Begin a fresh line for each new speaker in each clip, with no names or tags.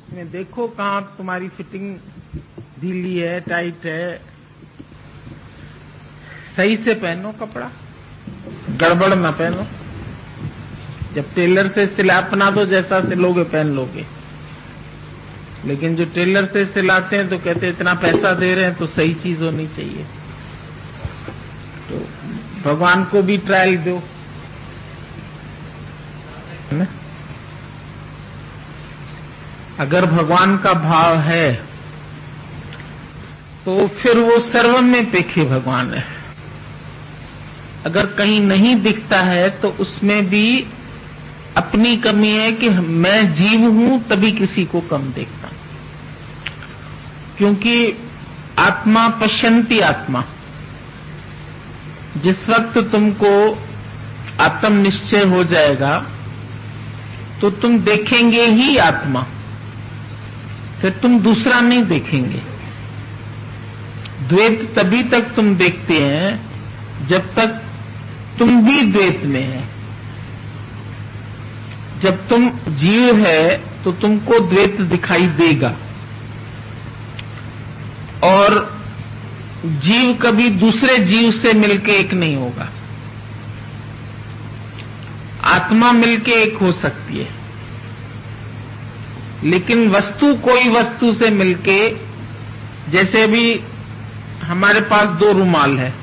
उसमें देखो कहाँ तुम्हारी फिटिंग ढीली है, टाइट है। सही से पहनो कपड़ा, गड़बड़ ना पहनो। जब टेलर से सिला अपना तो जैसा सिलोगे पहन लोगे, लेकिन जो टेलर से सिलाते हैं तो कहते हैं इतना पैसा दे रहे हैं तो सही चीज होनी चाहिए। तो भगवान को भी ट्रायल दो, है ना? अगर भगवान का भाव है तो फिर वो सर्व में पेखे भगवान है। अगर कहीं नहीं दिखता है तो उसमें भी अपनी कमी है कि मैं जीव हूं तभी किसी को कम देखता हूं, क्योंकि आत्मा पश्यंती आत्मा। जिस वक्त तुमको आत्म निश्चय हो जाएगा तो तुम देखेंगे ही आत्मा, फिर तुम दूसरा नहीं देखेंगे। द्वैत तभी तक तुम देखते हैं जब तक तुम भी द्वैत में है। जब तुम जीव है तो तुमको द्वैत दिखाई देगा, और जीव कभी दूसरे जीव से मिलके एक नहीं होगा। आत्मा मिलके एक हो सकती है, लेकिन वस्तु कोई वस्तु से मिलके, जैसे अभी हमारे पास 2 रुमाल है,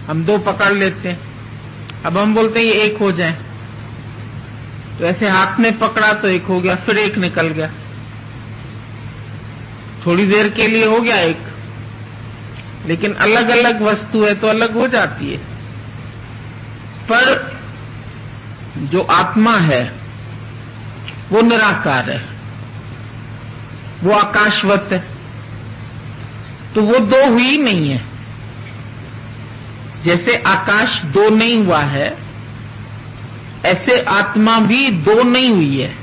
हम 2 पकड़ लेते हैं, अब हम बोलते हैं ये एक हो जाए, तो ऐसे हाथ में पकड़ा तो एक हो गया, फिर एक निकल गया, थोड़ी देर के लिए हो गया एक। लेकिन अलग अलग वस्तु है तो अलग हो जाती है। पर जो आत्मा है वो निराकार है, वो आकाशवत है, तो वो 2 हुई नहीं है। जैसे आकाश 2 नहीं हुआ है, ऐसे आत्मा भी 2 नहीं हुई है।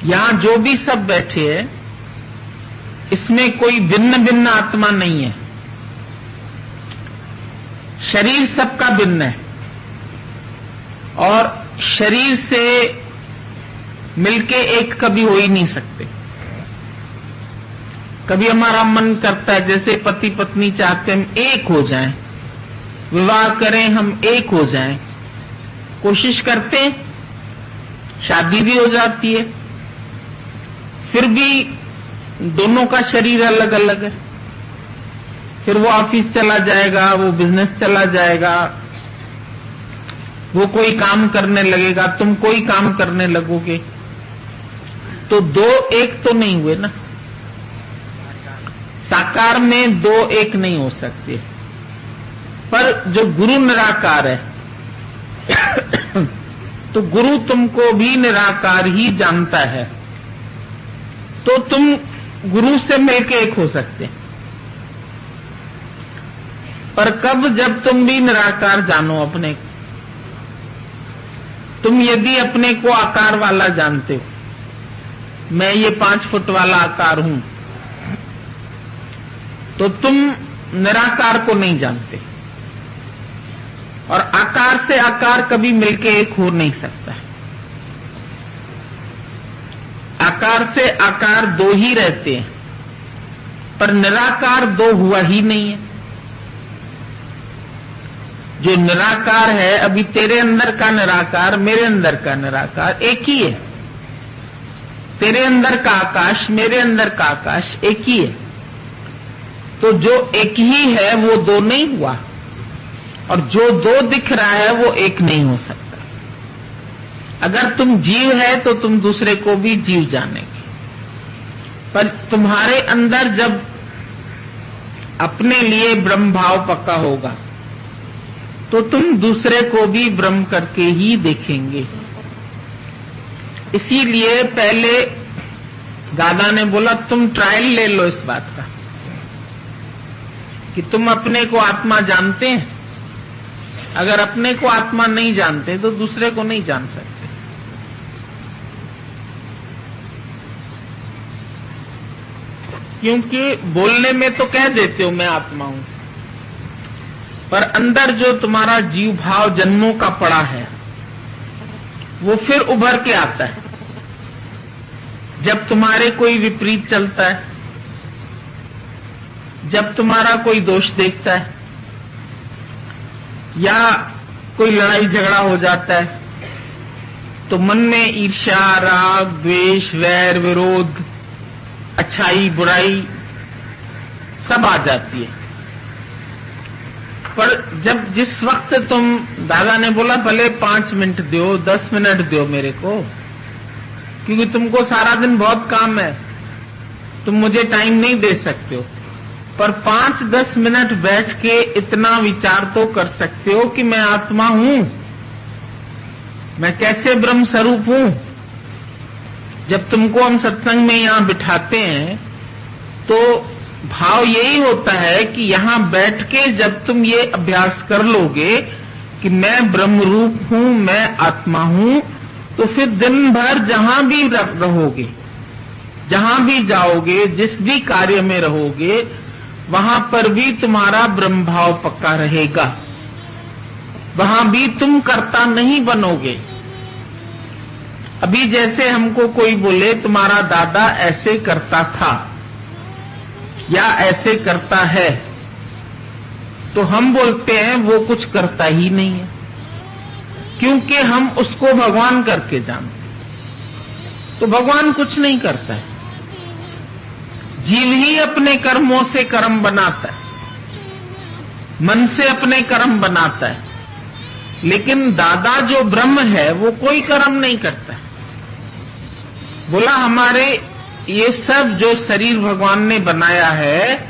यहां जो भी सब बैठे हैं इसमें कोई भिन्न भिन्न आत्मा नहीं है। शरीर सबका भिन्न है, और शरीर से मिलके एक कभी हो ही नहीं सकते। कभी हमारा मन करता है, जैसे पति पत्नी चाहते हैं हम एक हो जाएं, विवाह करें हम एक हो जाएं, कोशिश करते हैं, शादी भी हो जाती है, फिर भी दोनों का शरीर अलग अलग है। फिर वो ऑफिस चला जाएगा, वो बिजनेस चला जाएगा, वो कोई काम करने लगेगा, तुम कोई काम करने लगोगे, तो 2 एक तो नहीं हुए ना। साकार में 2 एक नहीं हो सकते। पर जो गुरु निराकार है तो गुरु तुमको भी निराकार ही जानता है, तो तुम गुरु से मिलके एक हो सकते। पर कब? जब तुम भी निराकार जानो अपने को। तुम यदि अपने को आकार वाला जानते हो, मैं ये 5 फुट वाला आकार हूं, तो तुम निराकार को नहीं जानते। और आकार से आकार कभी मिलके एक हो नहीं सकता। आकार से आकार 2 ही रहते हैं, पर निराकार 2 हुआ ही नहीं है। जो निराकार है, अभी तेरे अंदर का निराकार, मेरे अंदर का निराकार एक ही है। तेरे अंदर का आकाश, मेरे अंदर का आकाश एक ही है। तो जो एक ही है वो 2 नहीं हुआ, और जो 2 दिख रहा है वो एक नहीं हो सकता। अगर तुम जीव है तो तुम दूसरे को भी जीव जानेंगे, पर तुम्हारे अंदर जब अपने लिए ब्रह्म भाव पक्का होगा तो तुम दूसरे को भी ब्रह्म करके ही देखेंगे। इसीलिए पहले दादा ने बोला तुम ट्रायल ले लो इस बात का कि तुम अपने को आत्मा जानते हैं। अगर अपने को आत्मा नहीं जानते तो दूसरे को नहीं जान सकते। क्योंकि बोलने में तो कह देते हो मैं आत्मा हूं, पर अंदर जो तुम्हारा जीव भाव जन्मों का पड़ा है वो फिर उभर के आता है। जब तुम्हारे कोई विपरीत चलता है, जब तुम्हारा कोई दोष देखता है या कोई लड़ाई झगड़ा हो जाता है, तो मन में ईर्ष्या, राग, द्वेष, वैर, विरोध, अच्छाई, बुराई सब आ जाती है। पर जब जिस वक्त तुम, दादा ने बोला भले 5 मिनट दो, 10 मिनट दो मेरे को, क्योंकि तुमको सारा दिन बहुत काम है, तुम मुझे टाइम नहीं दे सकते हो, पर 5-10 मिनट बैठ के इतना विचार तो कर सकते हो कि मैं आत्मा हूं, मैं कैसे ब्रह्म स्वरूप हूं। जब तुमको हम सत्संग में यहां बिठाते हैं तो भाव यही होता है कि यहां बैठ के जब तुम ये अभ्यास कर लोगे कि मैं ब्रह्म रूप हूं, मैं आत्मा हूं, तो फिर दिन भर जहां भी रहोगे, जहां भी जाओगे, जिस भी कार्य में रहोगे, वहां पर भी तुम्हारा ब्रह्म भाव पक्का रहेगा, वहां भी तुम कर्ता नहीं बनोगे। अभी जैसे हमको कोई बोले तुम्हारा दादा ऐसे करता था या ऐसे करता है, तो हम बोलते हैं वो कुछ करता ही नहीं है, क्योंकि हम उसको भगवान करके जानते। तो भगवान कुछ नहीं करता है, जीव ही अपने कर्मों से कर्म बनाता है, मन से अपने कर्म बनाता है, लेकिन दादा जो ब्रह्म है वो कोई कर्म नहीं करता है। बोला हमारे ये सब जो शरीर भगवान ने बनाया है,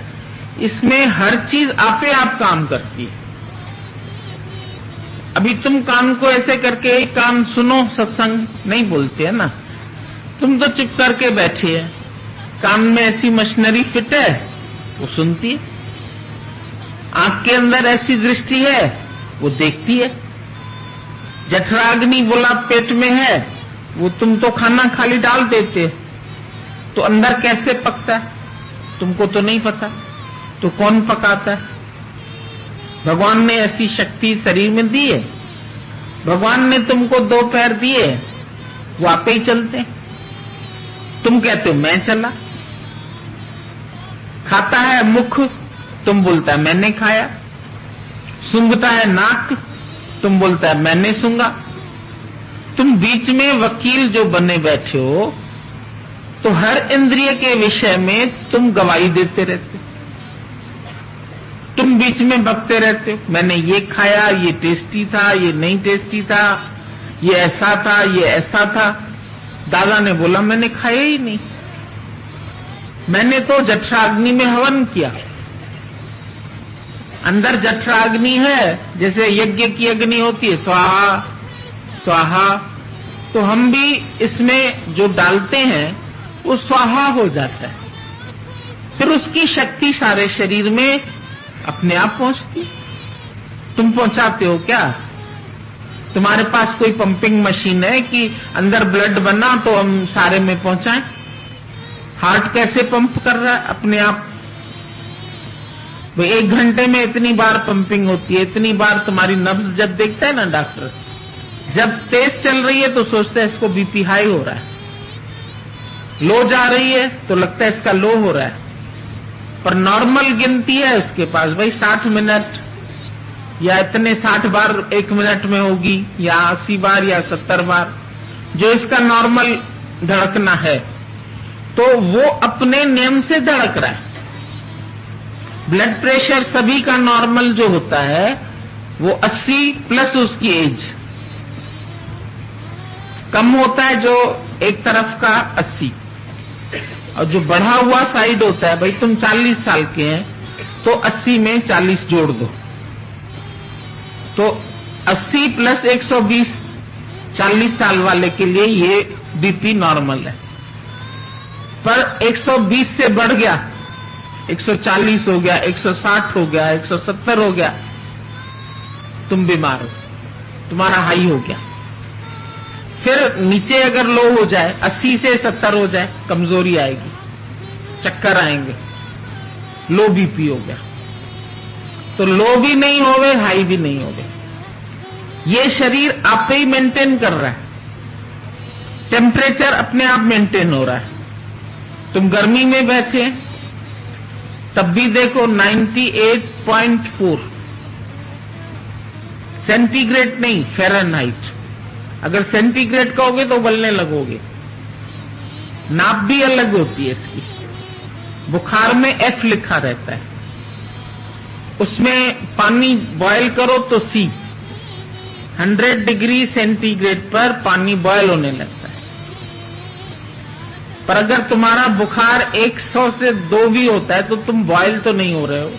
इसमें हर चीज आपे आप काम करती है। अभी तुम कान को ऐसे करके एक कान सुनो, सत्संग नहीं बोलते है ना, तुम तो चुप करके बैठे है, कान में ऐसी मशीनरी फिट है वो सुनती है, आंख के अंदर ऐसी दृष्टि है वो देखती है, जठराग्नि बोला पेट में है, वो तुम तो खाना खाली डाल देते, तो अंदर कैसे पकता है तुमको तो नहीं पता, तो कौन पकाता है? भगवान ने ऐसी शक्ति शरीर में दी है, भगवान ने तुमको 2 पैर दिए, वो आपे ही चलते हैं। तुम कहते हो मैं चला, खाता है मुख, तुम बोलता है मैंने खाया, सूंघता है नाक, तुम बोलता है मैंने सूंघा। तुम बीच में वकील जो बने बैठे हो, तो हर इंद्रिय के विषय में तुम गवाही देते रहते हो, तुम बीच में बकते रहते हो, मैंने ये खाया, ये टेस्टी था, ये नहीं टेस्टी था, ये ऐसा था, ये ऐसा था। दादा ने बोला मैंने खाया ही नहीं, मैंने तो जठराग्नि में हवन किया। अंदर जठराग्नि है, जैसे यज्ञ की अग्नि होती है, स्वाहा स्वाहा, तो हम भी इसमें जो डालते हैं वो स्वाहा हो जाता है, फिर उसकी शक्ति सारे शरीर में अपने आप पहुंचती। तुम पहुंचाते हो क्या? तुम्हारे पास कोई पंपिंग मशीन है कि अंदर ब्लड बना तो हम सारे में पहुंचाएं? हार्ट कैसे पंप कर रहा है अपने आप? भाई 1 घंटे में इतनी बार पंपिंग होती है, इतनी बार तुम्हारी नब्ज जब देखता है ना डॉक्टर, जब तेज चल रही है तो सोचता है इसको बीपी हाई हो रहा है, लो जा रही है तो लगता है इसका लो हो रहा है, पर नॉर्मल गिनती है उसके पास, भाई 60 मिनट या इतने 60 बार 1 मिनट में होगी, या 80 बार या 70 बार, जो इसका नॉर्मल धड़कना है, तो वो अपने नियम से धड़क रहा है। ब्लड प्रेशर सभी का नॉर्मल जो होता है वो 80 प्लस उसकी एज, कम होता है जो एक तरफ का 80, और जो बढ़ा हुआ साइड होता है, भाई तुम 40 साल के हैं तो 80 में 40 जोड़ दो, तो 80 प्लस 120, 40 साल वाले के लिए ये बीपी नॉर्मल है। पर 120 से बढ़ गया, 140 हो गया, 160 हो गया, 170 हो गया, तुम बीमार हो, तुम्हारा हाई हो गया। फिर नीचे अगर लो हो जाए, 80 से 70 हो जाए, कमजोरी आएगी, चक्कर आएंगे, लो बीपी हो गया। तो लो भी नहीं होवे, हाई भी नहीं होवे, ये शरीर आप ही मेंटेन कर रहा है, टेम्परेचर अपने आप मेंटेन हो रहा है। तुम गर्मी में बैठे तब भी देखो 98.4 सेंटीग्रेड नहीं, फ़ारेनहाइट। अगर सेंटीग्रेड कहोगे तो उबलने लगोगे। नाप भी अलग होती है इसकी। बुखार में F लिखा रहता है, उसमें पानी बॉयल करो तो C। 100 डिग्री सेंटीग्रेड पर पानी बॉयल होने लगता है। पर अगर तुम्हारा बुखार 100 से 2 भी होता है तो तुम बॉयल तो नहीं हो रहे हो,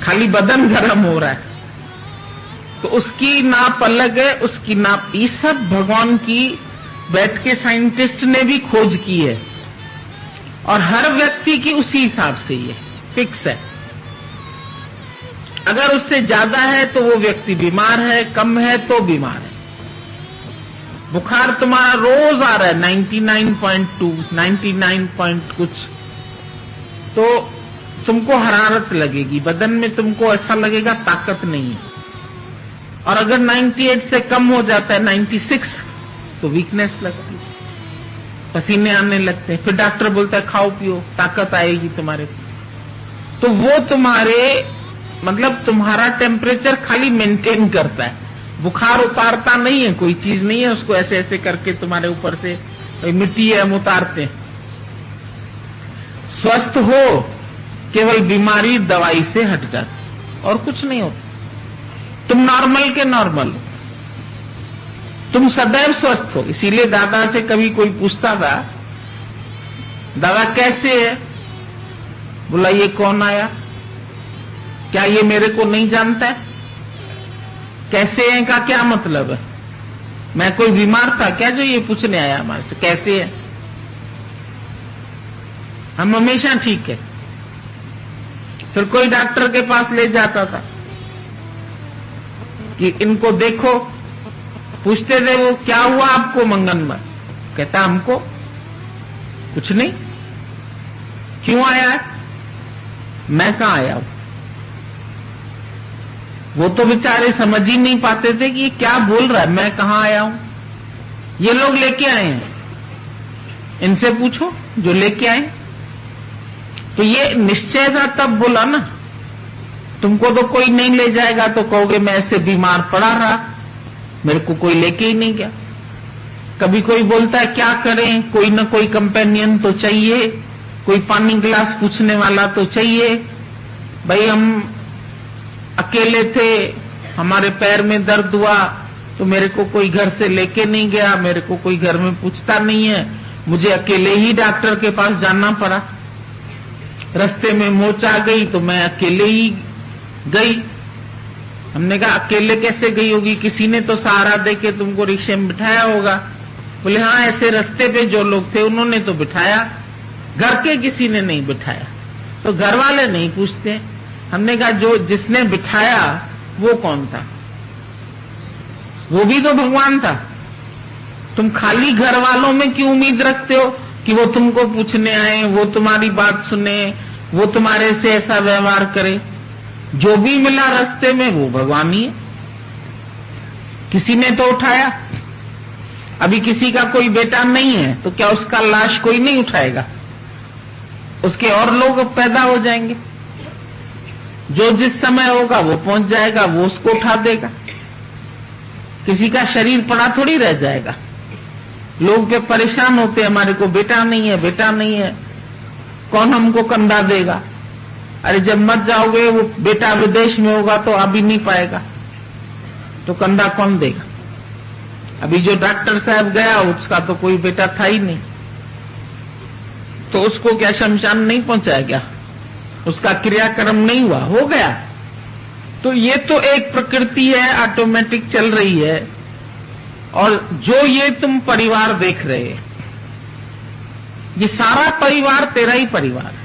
खाली बदन गर्म हो रहा है। तो उसकी नाप अलग है, उसकी नाप। ये सब भगवान की बैठ के साइंटिस्ट ने भी खोज की है, और हर व्यक्ति की उसी हिसाब से ये फिक्स है। अगर उससे ज्यादा है तो वो व्यक्ति बीमार है, कम है तो बीमार है। बुखार तुम्हारा रोज आ रहा है 99.2, 99 पॉइंट कुछ, तो तुमको हरारत लगेगी, बदन में तुमको ऐसा लगेगा ताकत नहीं है। और अगर 98 से कम हो जाता है 96, तो वीकनेस लगती है, पसीने आने लगते हैं। फिर डॉक्टर बोलता है खाओ पियो, ताकत आएगी तुम्हारे। तो वो तुम्हारे मतलब तुम्हारा टेम्परेचर खाली मेंटेन करता है, बुखार उतारता नहीं है। कोई चीज नहीं है उसको ऐसे ऐसे करके तुम्हारे ऊपर से मिट्टी है हम उतारते हैं। स्वस्थ हो केवल बीमारी दवाई से हट जाती, और कुछ नहीं होता। तुम नॉर्मल के नॉर्मल हो, तुम सदैव स्वस्थ हो। इसीलिए दादा से कभी कोई पूछता था, दादा कैसे है? बोला ये कौन आया? क्या ये मेरे को नहीं जानता है? कैसे है का क्या मतलब है? मैं कोई बीमार था क्या जो ये पूछने आया हमारे से कैसे है? हम हमेशा ठीक है। फिर कोई डॉक्टर के पास ले जाता था कि इनको देखो, पूछते थे वो क्या हुआ आपको मंगनमय? कहता हमको कुछ नहीं। क्यों आया है? मैं कहां आया हूं? वो तो बेचारे समझ ही नहीं पाते थे कि ये क्या बोल रहा है, मैं कहां आया हूं। ये लोग लेके आए हैं, इनसे पूछो जो लेके आए। तो ये निश्चय था तब बोला ना, तुमको तो कोई नहीं ले जाएगा तो कहोगे मैं ऐसे बीमार पड़ा रहा, मेरे को कोई लेके ही नहीं गया। कभी कोई बोलता है क्या करें, कोई ना कोई कंपेनियन तो चाहिए, कोई पानी गिलास पूछने वाला तो चाहिए। भाई हम अकेले थे, हमारे पैर में दर्द हुआ तो मेरे को कोई घर से लेके नहीं गया, मेरे को कोई घर में पूछता नहीं है, मुझे अकेले ही डॉक्टर के पास जाना पड़ा। रास्ते में मोच आ गई तो मैं अकेले ही गई। हमने कहा अकेले कैसे गई होगी, किसी ने तो सहारा दे के तुमको रिक्शे में बिठाया होगा। बोले हाँ, ऐसे रास्ते पे जो लोग थे उन्होंने तो बिठाया, घर के किसी ने नहीं बिठाया। तो घर वाले नहीं पूछते। हमने कहा जो जिसने बिठाया वो कौन था? वो भी तो भगवान था। तुम खाली घर वालों में क्यों उम्मीद रखते हो कि वो तुमको पूछने आए, वो तुम्हारी बात सुने, वो तुम्हारे से ऐसा व्यवहार करे? जो भी मिला रास्ते में वो भगवान ही है। किसी ने तो उठाया। अभी किसी का कोई बेटा नहीं है तो क्या उसका लाश कोई नहीं उठाएगा? उसके और लोग पैदा हो जाएंगे, जो जिस समय होगा वो पहुंच जाएगा, वो उसको उठा देगा। किसी का शरीर पड़ा थोड़ी रह जाएगा। लोग पे परेशान होते, हमारे को बेटा नहीं है, बेटा नहीं है, कौन हमको कंधा देगा? अरे जब मत जाओगे, वो बेटा विदेश में होगा तो आ भी नहीं पाएगा, तो कंधा कौन देगा? अभी जो डॉक्टर साहब गया उसका तो कोई बेटा था ही नहीं, तो उसको क्या शमशान नहीं पहुंचाया गया? उसका क्रियाक्रम नहीं हुआ, हो गया। तो ये तो एक प्रकृति है, ऑटोमेटिक चल रही है। और जो ये तुम परिवार देख रहे हैं, ये सारा परिवार तेरा ही परिवार है।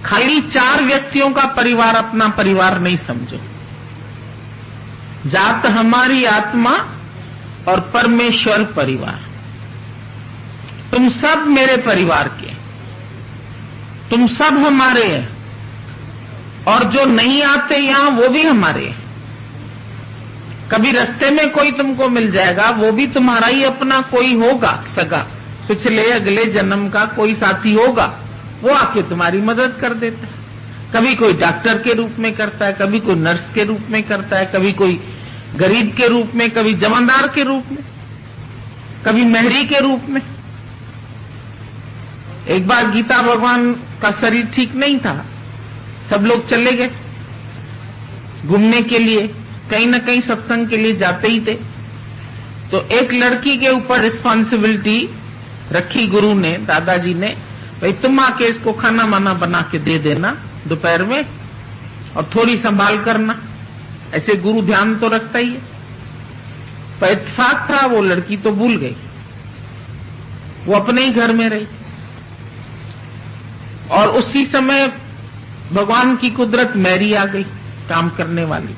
खाली 4 व्यक्तियों का परिवार अपना परिवार नहीं समझो। जात हमारी आत्मा और परमेश्वर परिवार। तुम सब मेरे परिवार के, तुम सब हमारे हैं, और जो नहीं आते यहां वो भी हमारे हैं। कभी रास्ते में कोई तुमको मिल जाएगा, वो भी तुम्हारा ही अपना कोई होगा सगा, पिछले अगले जन्म का कोई साथी होगा, वो आके तुम्हारी मदद कर देता है। कभी कोई डॉक्टर के रूप में करता है, कभी कोई नर्स के रूप में करता है, कभी कोई गरीब के रूप में, कभी जमादार के रूप में, कभी मेहरी के रूप में। एक बार गीता भगवान का शरीर ठीक नहीं था, सब लोग चले गए घूमने के लिए, कहीं न कहीं सत्संग के लिए जाते ही थे। तो एक लड़की के ऊपर रिस्पांसिबिलिटी रखी गुरु ने, दादाजी ने, भाई तुम आके इसको खाना माना बना के दे देना दोपहर में और थोड़ी संभाल करना। ऐसे गुरु ध्यान तो रखता ही है। पर इत्तेफाक था वो लड़की तो भूल गई, वो अपने ही घर में रही। और उसी समय भगवान की कुदरत मैरी आ गई, काम करने वाली।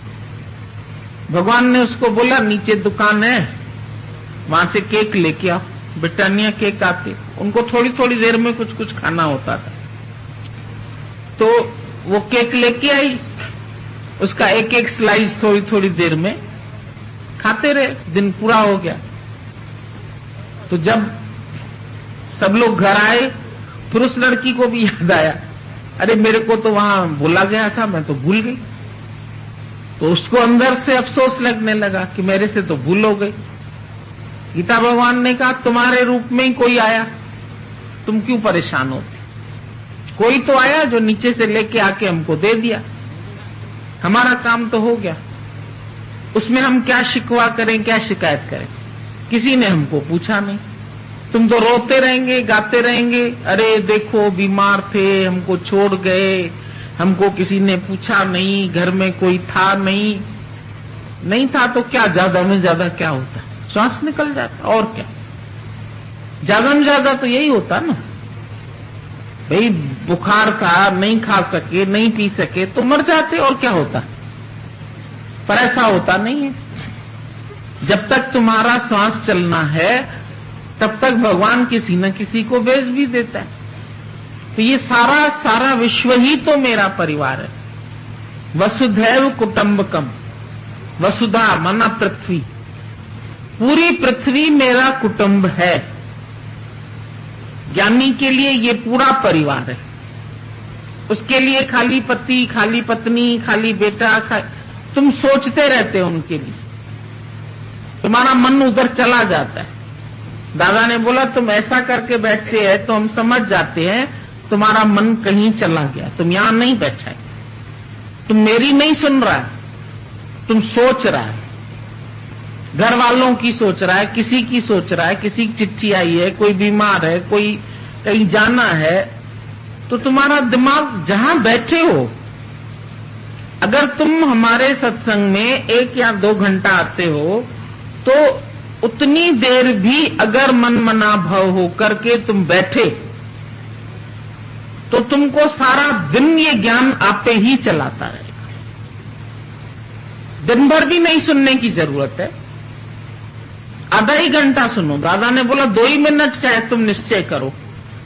भगवान ने उसको बोला नीचे दुकान है, वहां से केक लेके आओ। ब्रिटानिया केक आते, उनको थोड़ी थोड़ी देर में कुछ कुछ खाना होता था। तो वो केक लेके आई, उसका एक एक स्लाइस थोड़ी थोड़ी देर में खाते रहे, दिन पूरा हो गया। तो जब सब लोग घर आए, फिर उस लड़की को भी याद आया, अरे मेरे को तो वहां बोला गया था, मैं तो भूल गई। तो उसको अंदर से अफसोस लगने लगा कि मेरे से तो भूल हो गई। गीता भगवान ने कहा तुम्हारे रूप में ही कोई आया, तुम क्यों परेशान होती? कोई तो आया जो नीचे से लेके आके हमको दे दिया, हमारा काम तो हो गया। उसमें हम क्या शिकवा करें, क्या शिकायत करें? किसी ने हमको पूछा नहीं। तुम तो रोते रहेंगे, गाते रहेंगे, अरे देखो बीमार थे, हमको छोड़ गए, हमको किसी ने पूछा नहीं, घर में कोई था नहीं। नहीं था तो क्या, ज्यादा में ज्यादा क्या होता, श्वास निकल जाता, और क्या। ज्यादा में ज्यादा तो यही होता ना भाई, बुखार था, नहीं खा सके, नहीं पी सके तो मर जाते, और क्या होता। पर ऐसा होता नहीं है। जब तक तुम्हारा श्वास चलना है तब तक भगवान किसी न किसी को भेज भी देता है। तो ये सारा विश्व ही तो मेरा परिवार है। वसुधैव कुटुंबकम, वसुधा माना पृथ्वी, पूरी पृथ्वी मेरा कुटुंब है। ज्ञानी के लिए ये पूरा परिवार है। उसके लिए खाली पति, खाली पत्नी, खाली बेटा, तुम सोचते रहते हो उनके लिए, तुम्हारा मन उधर चला जाता है। दादा ने बोला तुम ऐसा करके बैठते हैं तो हम समझ जाते हैं तुम्हारा मन कहीं चला गया, तुम यहां नहीं बैठा है, तुम मेरी नहीं सुन रहा है, तुम सोच रहा है, घर वालों की सोच रहा है, किसी की सोच रहा है, किसी की चिट्ठी आई है, कोई बीमार है, कोई कहीं जाना है। तो तुम्हारा दिमाग जहां बैठे हो, अगर तुम हमारे सत्संग में 1 या 2 घंटा आते हो तो उतनी देर भी अगर मन मना भाव होकर के तुम बैठे तो तुमको सारा दिन ये ज्ञान आपे ही चलाता रहेगा। दिन भर भी नहीं सुनने की जरूरत है, आधा ही घंटा सुनो। दादा ने बोला 2 ही मिनट चाहे तुम निश्चय करो,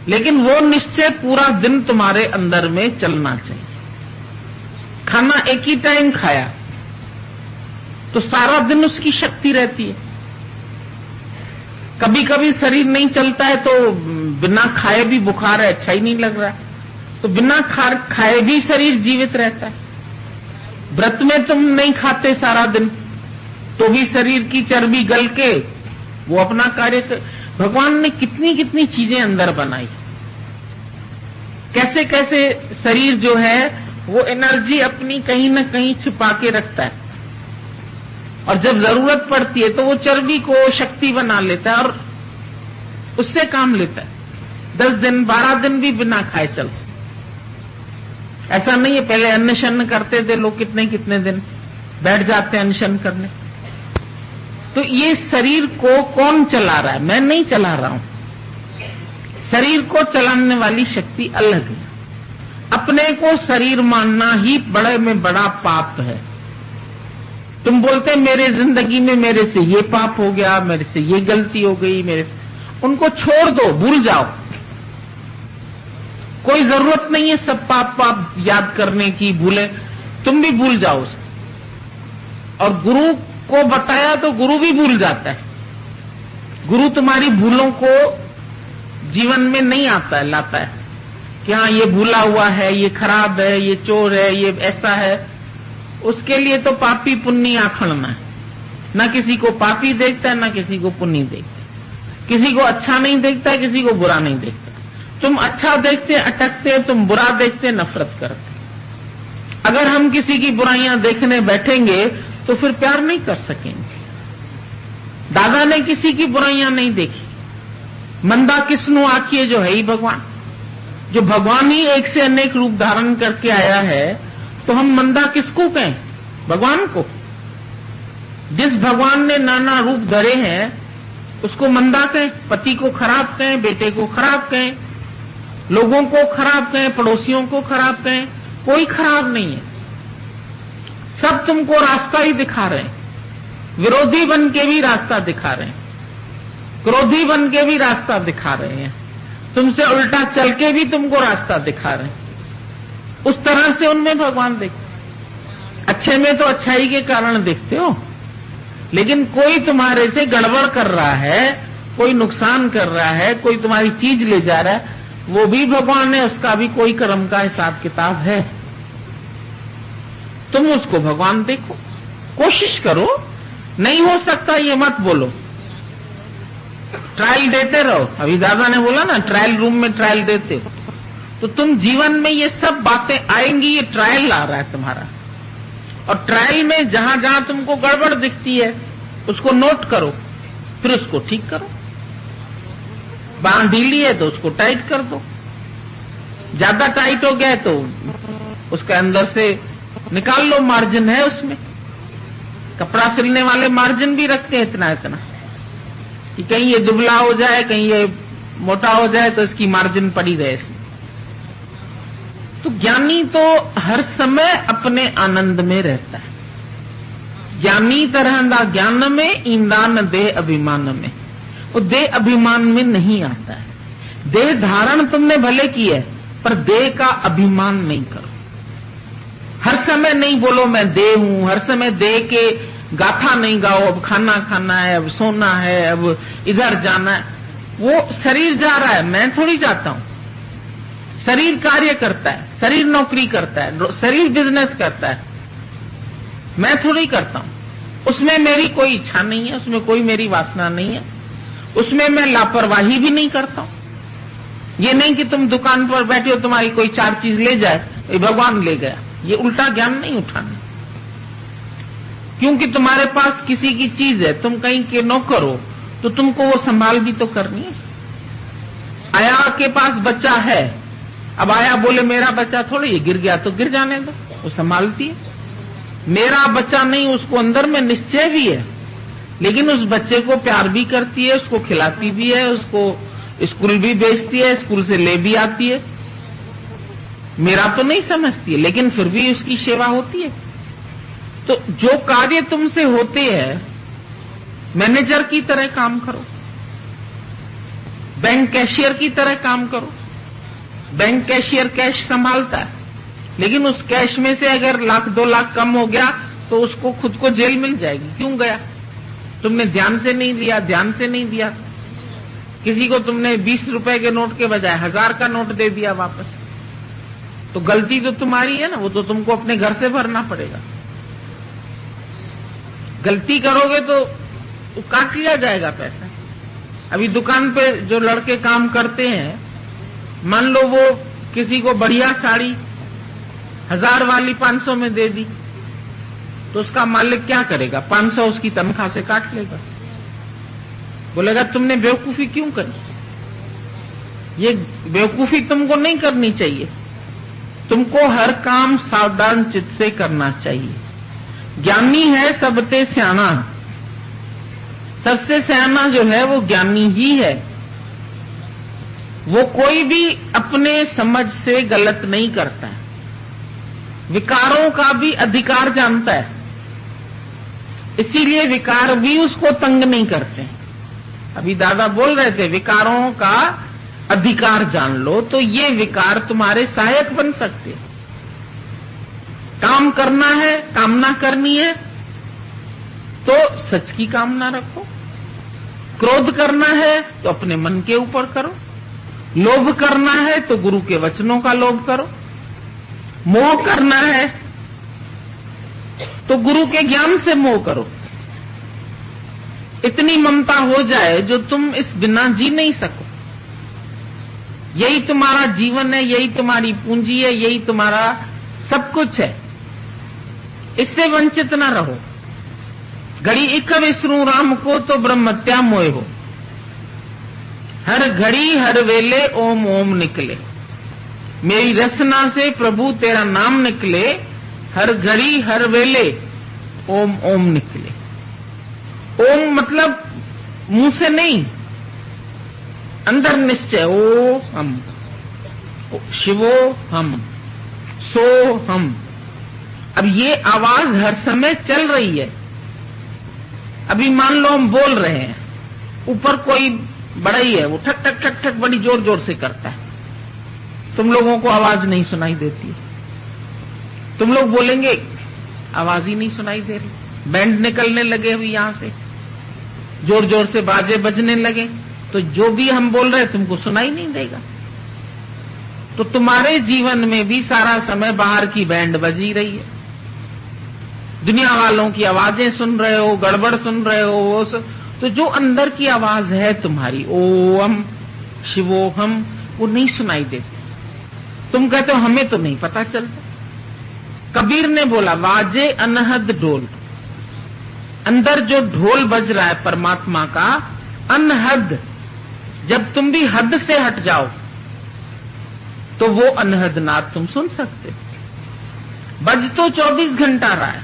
लेकिन वो निश्चय पूरा दिन तुम्हारे अंदर में चलना चाहिए। खाना एक ही टाइम खाया तो सारा दिन उसकी शक्ति रहती है। कभी कभी शरीर नहीं चलता है तो बिना खाए भी बुखार है, अच्छा ही नहीं लग रहा है, तो बिना खाए भी शरीर जीवित रहता है। व्रत में तुम नहीं खाते सारा दिन तो भी शरीर की चर्बी गल के वो अपना कार्य कर। भगवान ने कितनी कितनी चीजें अंदर बनाई, कैसे कैसे शरीर जो है वो एनर्जी अपनी कहीं न कहीं छुपा के रखता है, और जब जरूरत पड़ती है तो वो चर्बी को शक्ति बना लेता है और उससे काम लेता है। 10 दिन 12 दिन भी बिना खाए चल सकते। ऐसा नहीं है पहले अन्नशन करते थे लोग, कितने कितने दिन बैठ जाते हैं अन्नशन करने। तो ये शरीर को कौन चला रहा है? मैं नहीं चला रहा हूं। शरीर को चलाने वाली शक्ति अलग है। अपने को शरीर मानना ही बड़े में बड़ा पाप है। तुम बोलते मेरे जिंदगी में मेरे से ये पाप हो गया, मेरे से ये गलती हो गई, मेरे से, उनको छोड़ दो, भूल जाओ। कोई जरूरत नहीं है सब पाप याद करने की, भूले तुम भी भूल जाओ उसे। और गुरु को बताया तो गुरु भी भूल जाता है। गुरु तुम्हारी भूलों को जीवन में नहीं आता है, लाता है कि हाँ ये भूला हुआ है, ये खराब है, ये चोर है, ये ऐसा है। उसके लिए तो पापी पुण्य आखड़ना है। ना किसी को पापी देखता है, ना किसी को पुण्य देखता है। किसी को अच्छा नहीं देखता है, किसी को बुरा नहीं देखता। तुम अच्छा देखते अटकते, तुम बुरा देखते नफरत करते। अगर हम किसी की बुराइयां देखने बैठेंगे तो फिर प्यार नहीं कर सकेंगे। दादा ने किसी की बुराइयां नहीं देखी। मंदा किसनु आखिए, जो है ही भगवान, जो भगवान ही एक से अनेक रूप धारण करके आया है, तो हम मंदा किसको कहें? भगवान को। जिस भगवान ने नाना रूप धरे हैं उसको मंदा कहें? पति को खराब कहें, बेटे को खराब कहें, लोगों को खराब कहें, पड़ोसियों को खराब कहें? कोई खराब नहीं है। सब तुमको रास्ता ही दिखा रहे हैं। विरोधी बन के भी रास्ता दिखा रहे हैं, क्रोधी बन के भी रास्ता दिखा रहे हैं, तुमसे उल्टा चल के भी तुमको रास्ता दिखा रहे हैं। उस तरह से उनमें भगवान देखते। अच्छे में तो अच्छाई के कारण देखते हो, लेकिन कोई तुम्हारे से गड़बड़ कर रहा है, कोई नुकसान कर रहा है, कोई तुम्हारी चीज ले जा रहा है, वो भी भगवान है, उसका भी कोई कर्म का हिसाब किताब है। तुम उसको भगवान देखो, कोशिश करो। नहीं हो सकता ये मत बोलो, ट्रायल देते रहो। अभी दादा ने बोला ना, ट्रायल रूम में ट्रायल देते हो, तो तुम जीवन में ये सब बातें आएंगी। ये ट्रायल आ रहा है तुम्हारा, और ट्रायल में जहां जहां तुमको गड़बड़ दिखती है उसको नोट करो, फिर उसको ठीक करो। बांध ढीली है तो उसको टाइट कर दो, ज्यादा टाइट हो गया है तो उसके अंदर से निकाल लो, मार्जिन है उसमें। कपड़ा सिलने वाले मार्जिन भी रखते हैं इतना इतना, कि कहीं ये दुबला हो जाए, कहीं ये मोटा हो जाए, तो इसकी मार्जिन पड़ी रहे इसमें। तो ज्ञानी तो हर समय अपने आनंद में रहता है। ज्ञानी तरहदा ज्ञान में, ईंदान देह अभिमान में। वो देह अभिमान में नहीं आता है। देह धारण तुमने भले की है, पर देह का अभिमान नहीं करो। हर समय नहीं बोलो मैं देह हूं, हर समय देह के गाथा नहीं गाओ, अब खाना खाना है, अब सोना है, अब इधर जाना है। वो शरीर जा रहा है, मैं थोड़ी जाता हूं। शरीर कार्य करता है, शरीर नौकरी करता है, शरीर बिजनेस करता है, मैं थोड़ी करता हूं। उसमें मेरी कोई इच्छा नहीं है, उसमें कोई मेरी वासना नहीं है, उसमें मैं लापरवाही भी नहीं करता हूं। ये नहीं कि तुम दुकान पर बैठे हो, तुम्हारी कोई चार चीज ले जाए, भगवान ले गया, ये उल्टा ज्ञान नहीं उठाना। क्योंकि तुम्हारे पास किसी की चीज है, तुम कहीं के नौकर हो, तो तुमको वो संभाल भी तो करनी है। आया के पास बच्चा है, अब आया बोले मेरा बच्चा थोड़ी, ये गिर गया तो गिर जाने दो, वो संभालती है। मेरा बच्चा नहीं, उसको अंदर में निश्चय भी है, लेकिन उस बच्चे को प्यार भी करती है, उसको खिलाती भी है, उसको स्कूल भी भेजती है, स्कूल से ले भी आती है। मेरा तो नहीं समझती है, लेकिन फिर भी उसकी सेवा होती है। तो जो कार्य तुमसे होते हैं, मैनेजर की तरह काम करो, बैंक कैशियर की तरह काम करो। बैंक कैशियर कैश संभालता है, लेकिन उस कैश में से अगर 1,00,000 2,00,000 कम हो गया तो उसको खुद को जेल मिल जाएगी। क्यों गया? तुमने ध्यान से नहीं दिया, ध्यान से नहीं दिया। किसी को तुमने 20 रुपए के नोट के बजाय 1000 का नोट दे दिया वापस, तो गलती तो तुम्हारी है ना, वो तो तुमको अपने घर से भरना पड़ेगा। गलती करोगे तो काट लिया जाएगा पैसा। अभी दुकान पे जो लड़के काम करते हैं, मान लो वो किसी को बढ़िया साड़ी 1000 वाली 500 में दे दी, तो उसका मालिक क्या करेगा? 500 उसकी तनख्वाह से काट लेगा। बोलेगा तुमने बेवकूफी क्यों करी? ये बेवकूफी तुमको नहीं करनी चाहिए। तुमको हर काम सावधान चित्त से करना चाहिए। ज्ञानी है सबसे सियाना, सबसे सियाना जो है वो ज्ञानी ही है। वो कोई भी अपने समझ से गलत नहीं करता है, विकारों का भी अधिकार जानता है, इसीलिए विकार भी उसको तंग नहीं करते। अभी दादा बोल रहे थे विकारों का अधिकार जान लो, तो ये विकार तुम्हारे सहायक बन सकते। काम करना है, कामना करनी है तो सच की कामना रखो। क्रोध करना है तो अपने मन के ऊपर करो, लोभ करना है तो गुरु के वचनों का लोभ करो, मोह करना है तो गुरु के ज्ञान से मोह करो। इतनी ममता हो जाए जो तुम इस बिना जी नहीं सको। यही तुम्हारा जीवन है, यही तुम्हारी पूंजी है, यही तुम्हारा सब कुछ है। इससे वंचित न रहो। घड़ी इक विसरू राम को तो ब्रह्मत्या मोय हो। हर घड़ी हर वेले ओम ओम निकले। मेरी रसना से प्रभु तेरा नाम निकले। हर घड़ी हर वेले ओम ओम निकले। ओम मतलब मुंह से नहीं, अंदर निश्चय। ओ हम, शिवो हम, सो हम। अब ये आवाज हर समय चल रही है। अभी मान लो हम बोल रहे हैं, ऊपर कोई बड़ा ही है, वो ठक ठक ठक ठक बड़ी जोर जोर से करता है। तुम लोगों को आवाज नहीं सुनाई देती। तुम लोग बोलेंगे आवाज ही नहीं सुनाई दे रही। बैंड निकलने लगे अभी यहां से, जोर जोर से बाजे बजने लगे, तो जो भी हम बोल रहे हैं तुमको सुनाई नहीं देगा। तो तुम्हारे जीवन में भी सारा समय बाहर की बैंड बजी रही है। दुनिया वालों की आवाजें सुन रहे हो, गड़बड़ सुन रहे हो। तो जो अंदर की आवाज है तुम्हारी, ओम शिवोहम, वो नहीं सुनाई देती। तुम कहते हो हमें तो नहीं पता चलता। कबीर ने बोला, वाजे अनहद ढोल। अंदर जो ढोल बज रहा है परमात्मा का, अनहद, जब तुम भी हद से हट जाओ तो वो अनहद नाद तुम सुन सकते। बज तो 24 घंटा रहा है,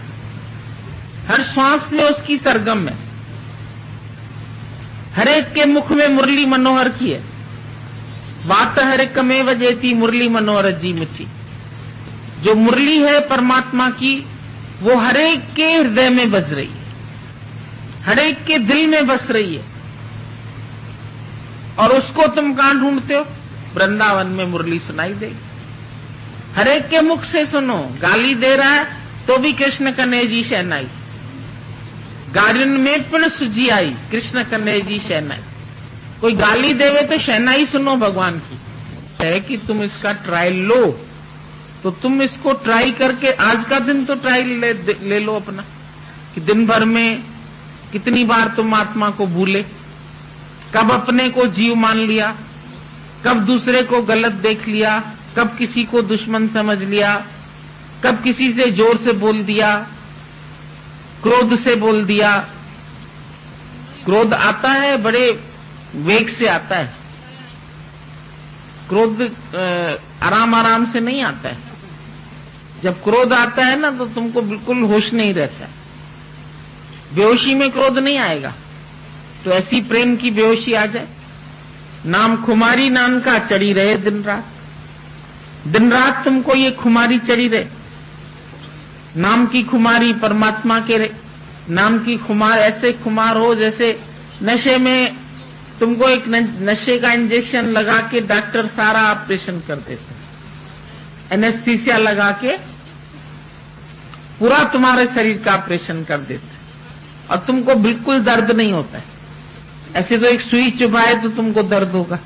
हर श्वास में उसकी सरगम है। हरेक के मुख में मुरली मनोहर की है। वात हरेक में वजेती मुरली मनोहर जी मिठी। जो मुरली है परमात्मा की, वो हरेक के हृदय में बज रही है, हरेक के दिल में बस रही है। और उसको तुम कहां ढूंढते हो? वृंदावन में मुरली सुनाई देगी। हरेक के मुख से सुनो। गाली दे रहा है तो भी कृष्ण कन्हैया जी शहनाई। गालिन में पिण सुजी आई, कृष्ण कन्हैया जी शहनाई। कोई गाली देवे तो शहनाई सुनो भगवान की। है कि तुम इसका ट्रायल लो, तो तुम इसको ट्राई करके आज का दिन तो ट्रायल ले लो अपना, कि दिन भर में कितनी बार तुम आत्मा को भूले, कब अपने को जीव मान लिया, कब दूसरे को गलत देख लिया, कब किसी को दुश्मन समझ लिया, कब किसी से जोर से बोल दिया, क्रोध से बोल दिया। क्रोध आता है बड़े वेग से आता है। क्रोध आराम आराम से नहीं आता है। जब क्रोध आता है ना तो तुमको बिल्कुल होश नहीं रहता है। बेहोशी में क्रोध नहीं आएगा। तो ऐसी प्रेम की बेहोशी आ जाए। नाम खुमारी नाम का चढ़ी रहे दिन रात। दिन रात तुमको ये खुमारी चढ़ी रहे। नाम की खुमारी परमात्मा के रहे। नाम की खुमार ऐसे खुमार हो जैसे नशे में तुमको एक नशे का इंजेक्शन लगा के डॉक्टर सारा ऑपरेशन कर देता है। एनेस्थीसिया लगा के पूरा तुम्हारे शरीर का ऑपरेशन कर देता है और तुमको बिल्कुल दर्द नहीं होता है। ऐसे तो एक सुई चुभाए तो तुमको दर्द होगा।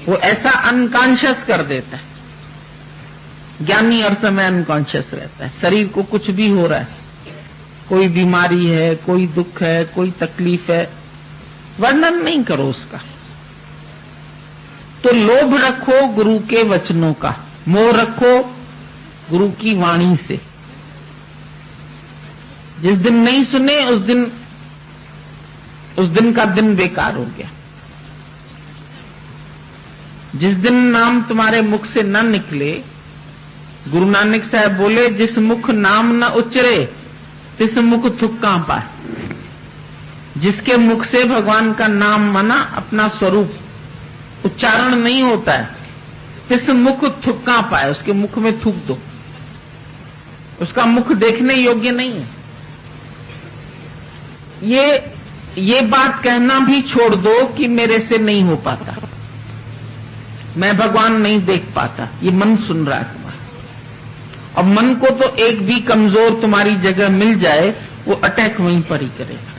वो ऐसा अनकॉन्शियस कर देता है। ज्ञानी हर समय अनकॉन्शियस रहता है। शरीर को कुछ भी हो रहा है, कोई बीमारी है, कोई दुख है, कोई तकलीफ है, वर्णन नहीं करो उसका। तो लोभ रखो गुरु के वचनों का, मोह रखो गुरु की वाणी से। जिस दिन नहीं सुने उस दिन का दिन बेकार हो गया। जिस दिन नाम तुम्हारे मुख से न निकले, गुरु नानक साहब बोले, जिस मुख नाम न उच्चरे तिस मुख थुक्का पाए। जिसके मुख से भगवान का नाम माना अपना स्वरूप उच्चारण नहीं होता है, तिस मुख थुक्का पाए। उसके मुख में थूक दो, उसका मुख देखने योग्य नहीं है। ये बात कहना भी छोड़ दो कि मेरे से नहीं हो पाता, मैं भगवान नहीं देख पाता। ये मन सुन रहा है तुम्हारा। और मन को तो एक भी कमजोर तुम्हारी जगह मिल जाए, वो अटैक वहीं पर ही करेगा।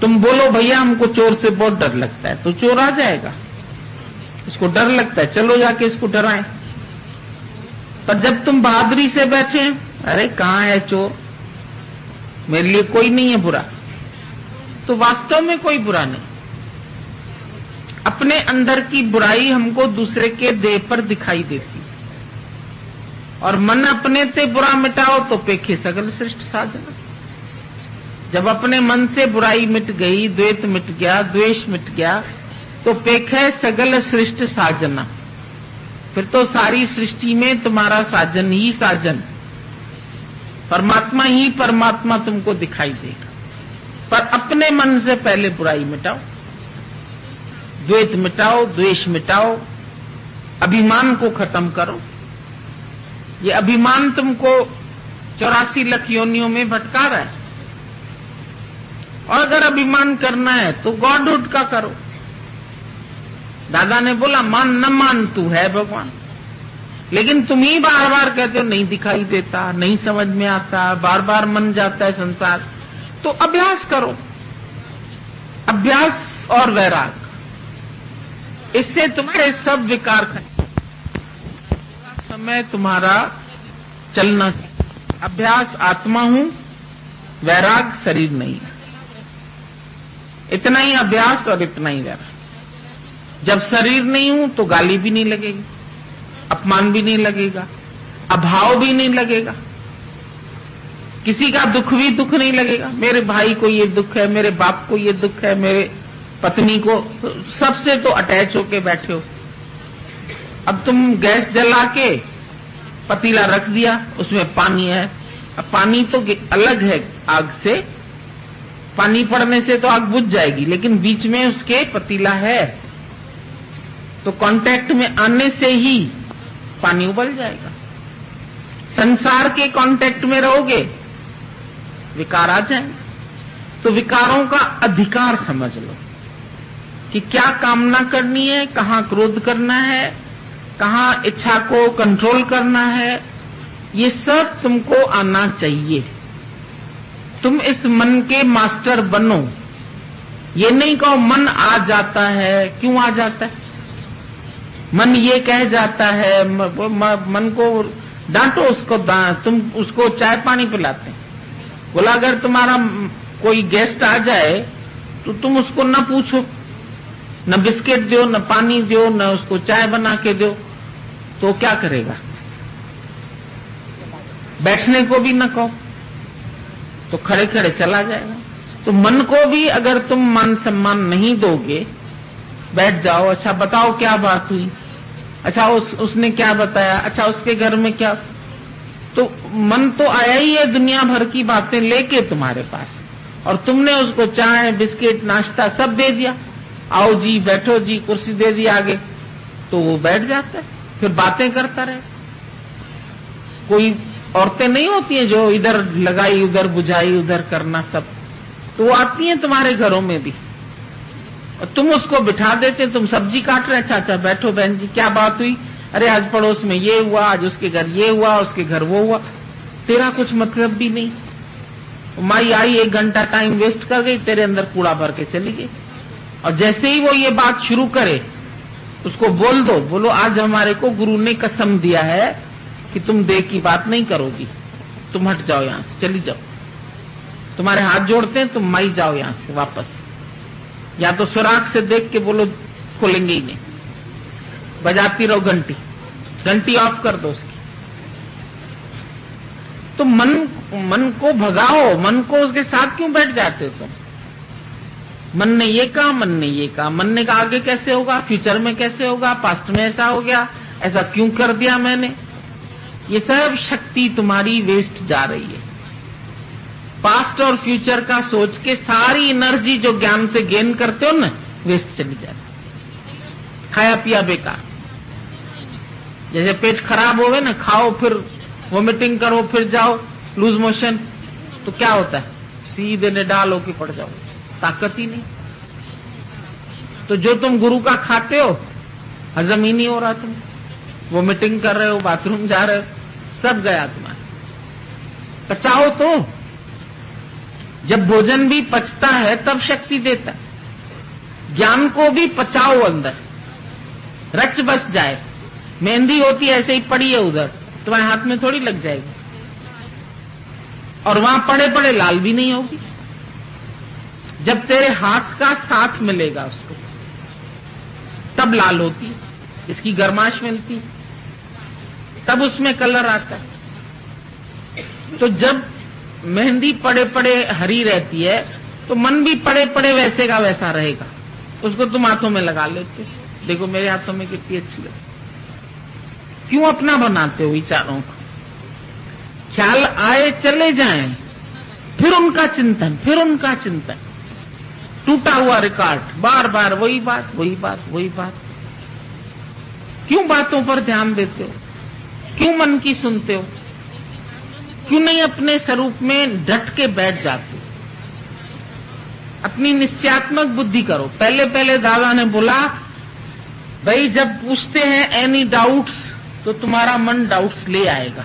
तुम बोलो भैया हमको चोर से बहुत डर लगता है, तो चोर आ जाएगा। उसको डर लगता है, चलो जाके इसको डराएं। पर जब तुम बहादुरी से बैठे, अरे कहां है चोर, मेरे लिए कोई नहीं है बुरा, तो वास्तव में कोई बुरा नहीं। अपने अंदर की बुराई हमको दूसरे के देह पर दिखाई देती, और मन अपने से बुरा मिटाओ तो पेखे सगल सृष्ट साजना। जब अपने मन से बुराई मिट गई, द्वेष मिट गया, द्वेष मिट गया, तो पेखे सगल सृष्ट साजना। फिर तो सारी सृष्टि में तुम्हारा साजन ही साजन, परमात्मा ही परमात्मा तुमको दिखाई देगा। पर अपने मन से पहले बुराई मिटाओ, द्वेष मिटाओ, द्वेष मिटाओ, अभिमान को खत्म करो। ये अभिमान तुमको 84 लाख योनियों में भटका रहा है। और अगर अभिमान करना है तो गॉडहुड का करो। दादा ने बोला मान न मान तू है भगवान, लेकिन तुम ही बार बार कहते हो नहीं दिखाई देता, नहीं समझ में आता, बार बार मन जाता है संसार। तो अभ्यास करो, अभ्यास और वैराग, इससे तुम्हारे सब विकार खत्म, समय तुम्हारा चलना। अभ्यास आत्मा हूं, वैराग शरीर नहीं है। इतना ही अभ्यास और इतना ही वैराग। जब शरीर नहीं हूं तो गाली भी नहीं लगेगी, अपमान भी नहीं लगेगा, अभाव भी नहीं लगेगा, किसी का दुख भी दुख नहीं लगेगा। मेरे भाई को ये दुख है, मेरे बाप को ये दुख है, मेरे पत्नी को, सबसे तो अटैच होके बैठे हो। अब तुम गैस जला के पतीला रख दिया, उसमें पानी है। अब पानी तो अलग है आग से, पानी पड़ने से तो आग बुझ जाएगी, लेकिन बीच में उसके पतीला है, तो कांटेक्ट में आने से ही पानी उबल जाएगा। संसार के कांटेक्ट में रहोगे, विकार आ जाएंगे। तो विकारों का अधिकार समझ लो कि क्या कामना करनी है, कहां क्रोध करना है, कहां इच्छा को कंट्रोल करना है, ये सब तुमको आना चाहिए। तुम इस मन के मास्टर बनो। ये नहीं कहो मन आ जाता है, क्यों आ जाता है, मन ये कह जाता है, मन को डांटो, उसको तुम उसको चाय पानी पिलाते हैं। बोला अगर तुम्हारा कोई गेस्ट आ जाए तो तुम उसको न पूछो, न बिस्किट दो, न पानी दो, न उसको चाय बना के दो, तो क्या करेगा? बैठने को भी न कहो तो खड़े खड़े चला जाएगा। तो मन को भी अगर तुम मान सम्मान नहीं दोगे, बैठ जाओ, अच्छा बताओ क्या बात हुई, अच्छा उसने क्या बताया, अच्छा उसके घर में क्या, तो मन तो आया ही है दुनिया भर की बातें लेके तुम्हारे पास, और तुमने उसको चाय बिस्किट नाश्ता सब दे दिया, आओ जी बैठो जी, कुर्सी दे दी आगे, तो वो बैठ जाता है, फिर बातें करता रहे। कोई औरतें नहीं होती हैं जो इधर लगाई उधर बुझाई उधर करना सब, तो वो आती हैं तुम्हारे घरों में भी, और तुम उसको बिठा देते, तुम सब्जी काट रहे, अच्छा अच्छा बैठो बहन जी क्या बात हुई, अरे आज पड़ोस में ये हुआ, आज उसके घर ये हुआ, उसके घर वो हुआ, तेरा कुछ मतलब भी नहीं। माई आई 1 घंटा टाइम वेस्ट कर गई, तेरे अंदर कूड़ा भर के चली गई। और जैसे ही वो ये बात शुरू करे उसको बोल दो, बोलो आज हमारे को गुरु ने कसम दिया है कि तुम देह की बात नहीं करोगी, तुम हट जाओ यहां से, चली जाओ, तुम्हारे हाथ जोड़ते हैं, तुम माई जाओ यहां से वापस, या तो सुराग से देख के बोलो खोलेंगे ही नहीं, बजाती रहो घंटी, घंटी ऑफ कर दो उसकी। तो मन को भगाओ, मन को उसके साथ क्यों बैठ जाते हो तुम? मन ने ये कहा, मन ने ये कहा, मन ने कहा आगे कैसे होगा, फ्यूचर में कैसे होगा, पास्ट में ऐसा हो गया, ऐसा क्यों कर दिया मैंने, ये सब शक्ति तुम्हारी वेस्ट जा रही है। पास्ट और फ्यूचर का सोच के सारी एनर्जी जो ज्ञान से गेन करते हो ना, वेस्ट चली जाती, खाया पिया बेकार। जैसे पेट खराब होवे ना, खाओ फिर वोमिटिंग करो, फिर जाओ लूज मोशन, तो क्या होता है, सीधे निडाल होके पड़ जाओ, ताकत ही नहीं। तो जो तुम गुरु का खाते हो हजम ही नहीं हो रहा, तुम वोमिटिंग कर रहे हो, बाथरूम जा रहे हो, सब गया तुम्हारा। पचाओ तो, जब भोजन भी पचता है तब शक्ति देता है। ज्ञान को भी पचाओ अंदर, रच बस जाए। मेहंदी होती है ऐसे ही पड़ी है उधर, तुम्हारे हाथ में थोड़ी लग जाएगी, और वहां पड़े पड़े लाल भी नहीं होगी। जब तेरे हाथ का साथ मिलेगा उसको, तब लाल होती है, इसकी गर्माश मिलती है, तब उसमें कलर आता है। तो जब मेहंदी पड़े पड़े हरी रहती है तो मन भी पड़े पड़े वैसे का वैसा रहेगा। उसको तुम हाथों में लगा लेते, देखो मेरे हाथों में कितनी अच्छी लगती। क्यों अपना बनाते हो विचारों को? ख्याल आए चले जाएं, फिर उनका चिंतन, फिर उनका चिंतन। टूटा हुआ रिकॉर्ड, बार बार वही बात, वही बात, वही बात। क्यों बातों पर ध्यान देते हो? क्यों मन की सुनते हो? क्यों नहीं अपने स्वरूप में डट के बैठ जाते हो? अपनी निश्चयात्मक बुद्धि करो। पहले पहले दादा ने बोला, भाई जब पूछते हैं एनी डाउट्स, तो तुम्हारा मन डाउट्स ले आएगा।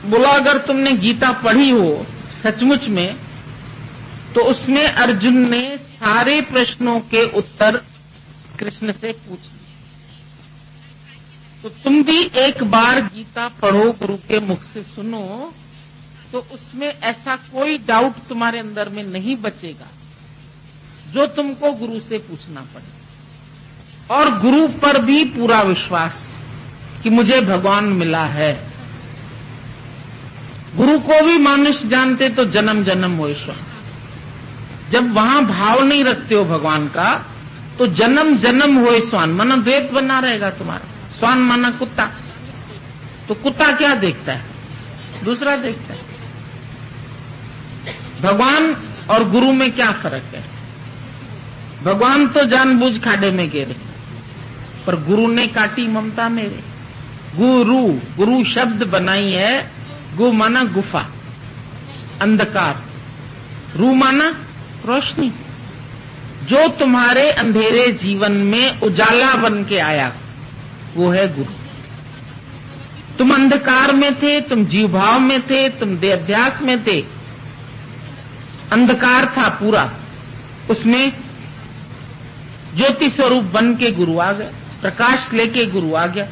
बोला अगर तुमने गीता पढ़ी हो सचमुच में, तो उसमें अर्जुन ने सारे प्रश्नों के उत्तर कृष्ण से पूछ लिए। तो तुम भी एक बार गीता पढ़ो, गुरु के मुख से सुनो, तो उसमें ऐसा कोई डाउट तुम्हारे अंदर में नहीं बचेगा जो तुमको गुरु से पूछना पड़े। और गुरु पर भी पूरा विश्वास कि मुझे भगवान मिला है। गुरु को भी मनुष्य जानते तो जन्म जन्म हो ईश्वर। जब वहां भाव नहीं रखते हो भगवान का, तो जन्म जन्म हो स्वान, माना द्वैत बना रहेगा तुम्हारा। स्वान माना कुत्ता, तो कुत्ता क्या देखता है? दूसरा देखता है। भगवान और गुरु में क्या फर्क है? भगवान तो जानबूझ खाडे में गिरे, पर गुरु ने काटी ममता मेरे। गुरु, गुरु शब्द बनाई है। गु माना गुफा, अंधकार, रू माना रोशनी। जो तुम्हारे अंधेरे जीवन में उजाला बन के आया, वो है गुरु। तुम अंधकार में थे, तुम जीव भाव में थे, तुम देहाध्यास में थे, अंधकार था पूरा, उसमें ज्योति स्वरूप बन के गुरु आ गया, प्रकाश लेके गुरु आ गया।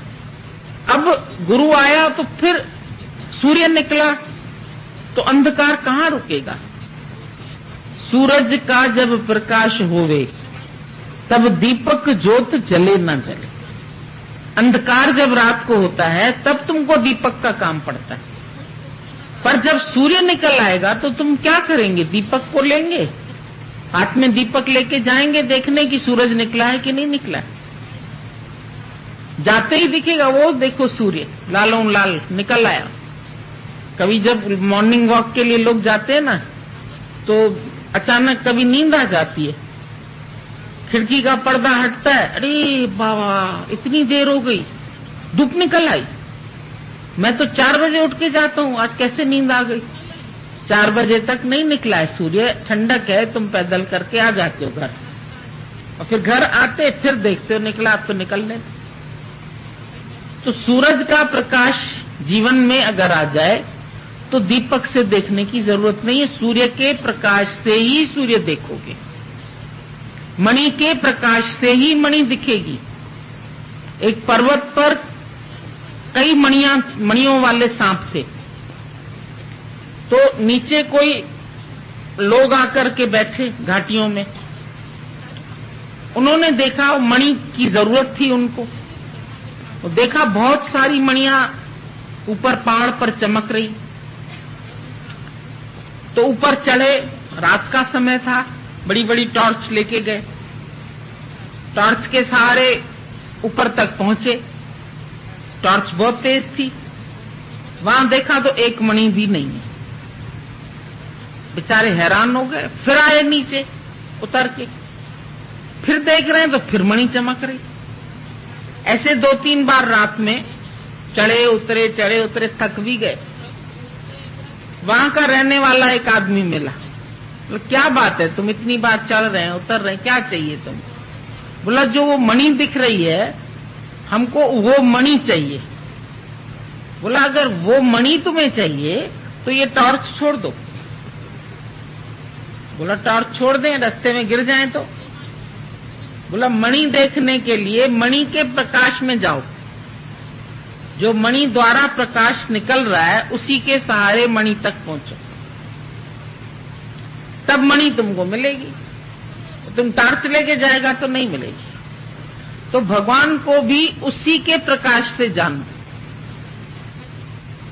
अब गुरु आया तो फिर सूर्य निकला, तो अंधकार कहां रुकेगा? सूरज का जब प्रकाश होवे, तब दीपक ज्योत जले न जले। अंधकार जब रात को होता है, तब तुमको दीपक का काम पड़ता है। पर जब सूर्य निकल आएगा तो तुम क्या करेंगे? दीपक को लेंगे, हाथ में दीपक लेके जाएंगे देखने की सूरज निकला है कि नहीं निकला है। जाते ही दिखेगा, वो देखो सूर्य लालों लाल निकल आया। कभी जब मॉर्निंग वॉक के लिए लोग जाते हैं ना, तो अचानक कभी नींद आ जाती है, खिड़की का पर्दा हटता है, अरे बाबा इतनी देर हो गई, धूप निकल आई। मैं तो 4 बजे उठ के जाता हूं, आज कैसे नींद आ गई? 4 बजे तक नहीं निकला है सूर्य, ठंडक है, तुम पैदल करके आ जाते हो घर, और फिर घर आते फिर देखते हो निकला, अब तो निकलने। तो सूरज का प्रकाश जीवन में अगर आ जाए तो दीपक से देखने की जरूरत नहीं है। सूर्य के प्रकाश से ही सूर्य देखोगे, मणि के प्रकाश से ही मणि दिखेगी। एक पर्वत पर कई मणियों वाले सांप थे, तो नीचे कोई लोग आकर के बैठे घाटियों में। उन्होंने देखा मणि की जरूरत थी उनको, तो देखा बहुत सारी मणियां ऊपर पहाड़ पर चमक रही। तो ऊपर चढ़े, रात का समय था, बड़ी बड़ी टॉर्च लेके गए, टॉर्च के सहारे ऊपर तक पहुंचे। टॉर्च बहुत तेज थी, वहां देखा तो एक मणि भी नहीं है। बेचारे हैरान हो गए, फिर आए नीचे उतर के, फिर देख रहे हैं तो फिर मणि चमक रही। ऐसे 2-3 बार रात में चढ़े उतरे, थक भी गए। वहां का रहने वाला एक आदमी मिला, तो क्या बात है, तुम इतनी बार चढ़ रहे हैं उतर रहे हैं, क्या चाहिए तुम? बोला जो वो मणि दिख रही है, हमको वो मणि चाहिए। बोला अगर वो मणि तुम्हें चाहिए तो ये टॉर्च छोड़ दो। बोला टॉर्च छोड़ दें, रास्ते में गिर जाएं तो? बोला मणि देखने के लिए मणि के प्रकाश में जाओ, जो मणि द्वारा प्रकाश निकल रहा है उसी के सहारे मणि तक पहुंचो, तब मणि तुमको मिलेगी। तुम टार्च लेके जाएगा तो नहीं मिलेगी। तो भगवान को भी उसी के प्रकाश से जानो।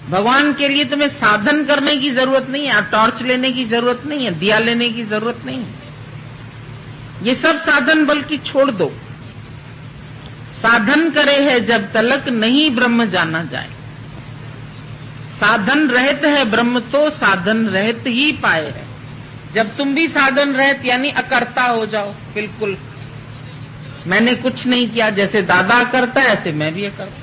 भगवान के लिए तुम्हें साधन करने की जरूरत नहीं है, टॉर्च लेने की जरूरत नहीं है, दिया लेने की जरूरत नहीं है। ये सब साधन बल्कि छोड़ दो। साधन करे है जब तलक नहीं ब्रह्म जाना जाए। साधन रहित है ब्रह्म तो साधन रहित ही पाए है। जब तुम भी साधन रहित यानी अकर्ता हो जाओ, बिल्कुल मैंने कुछ नहीं किया, जैसे दादा करता है ऐसे मैं भी करता हूं।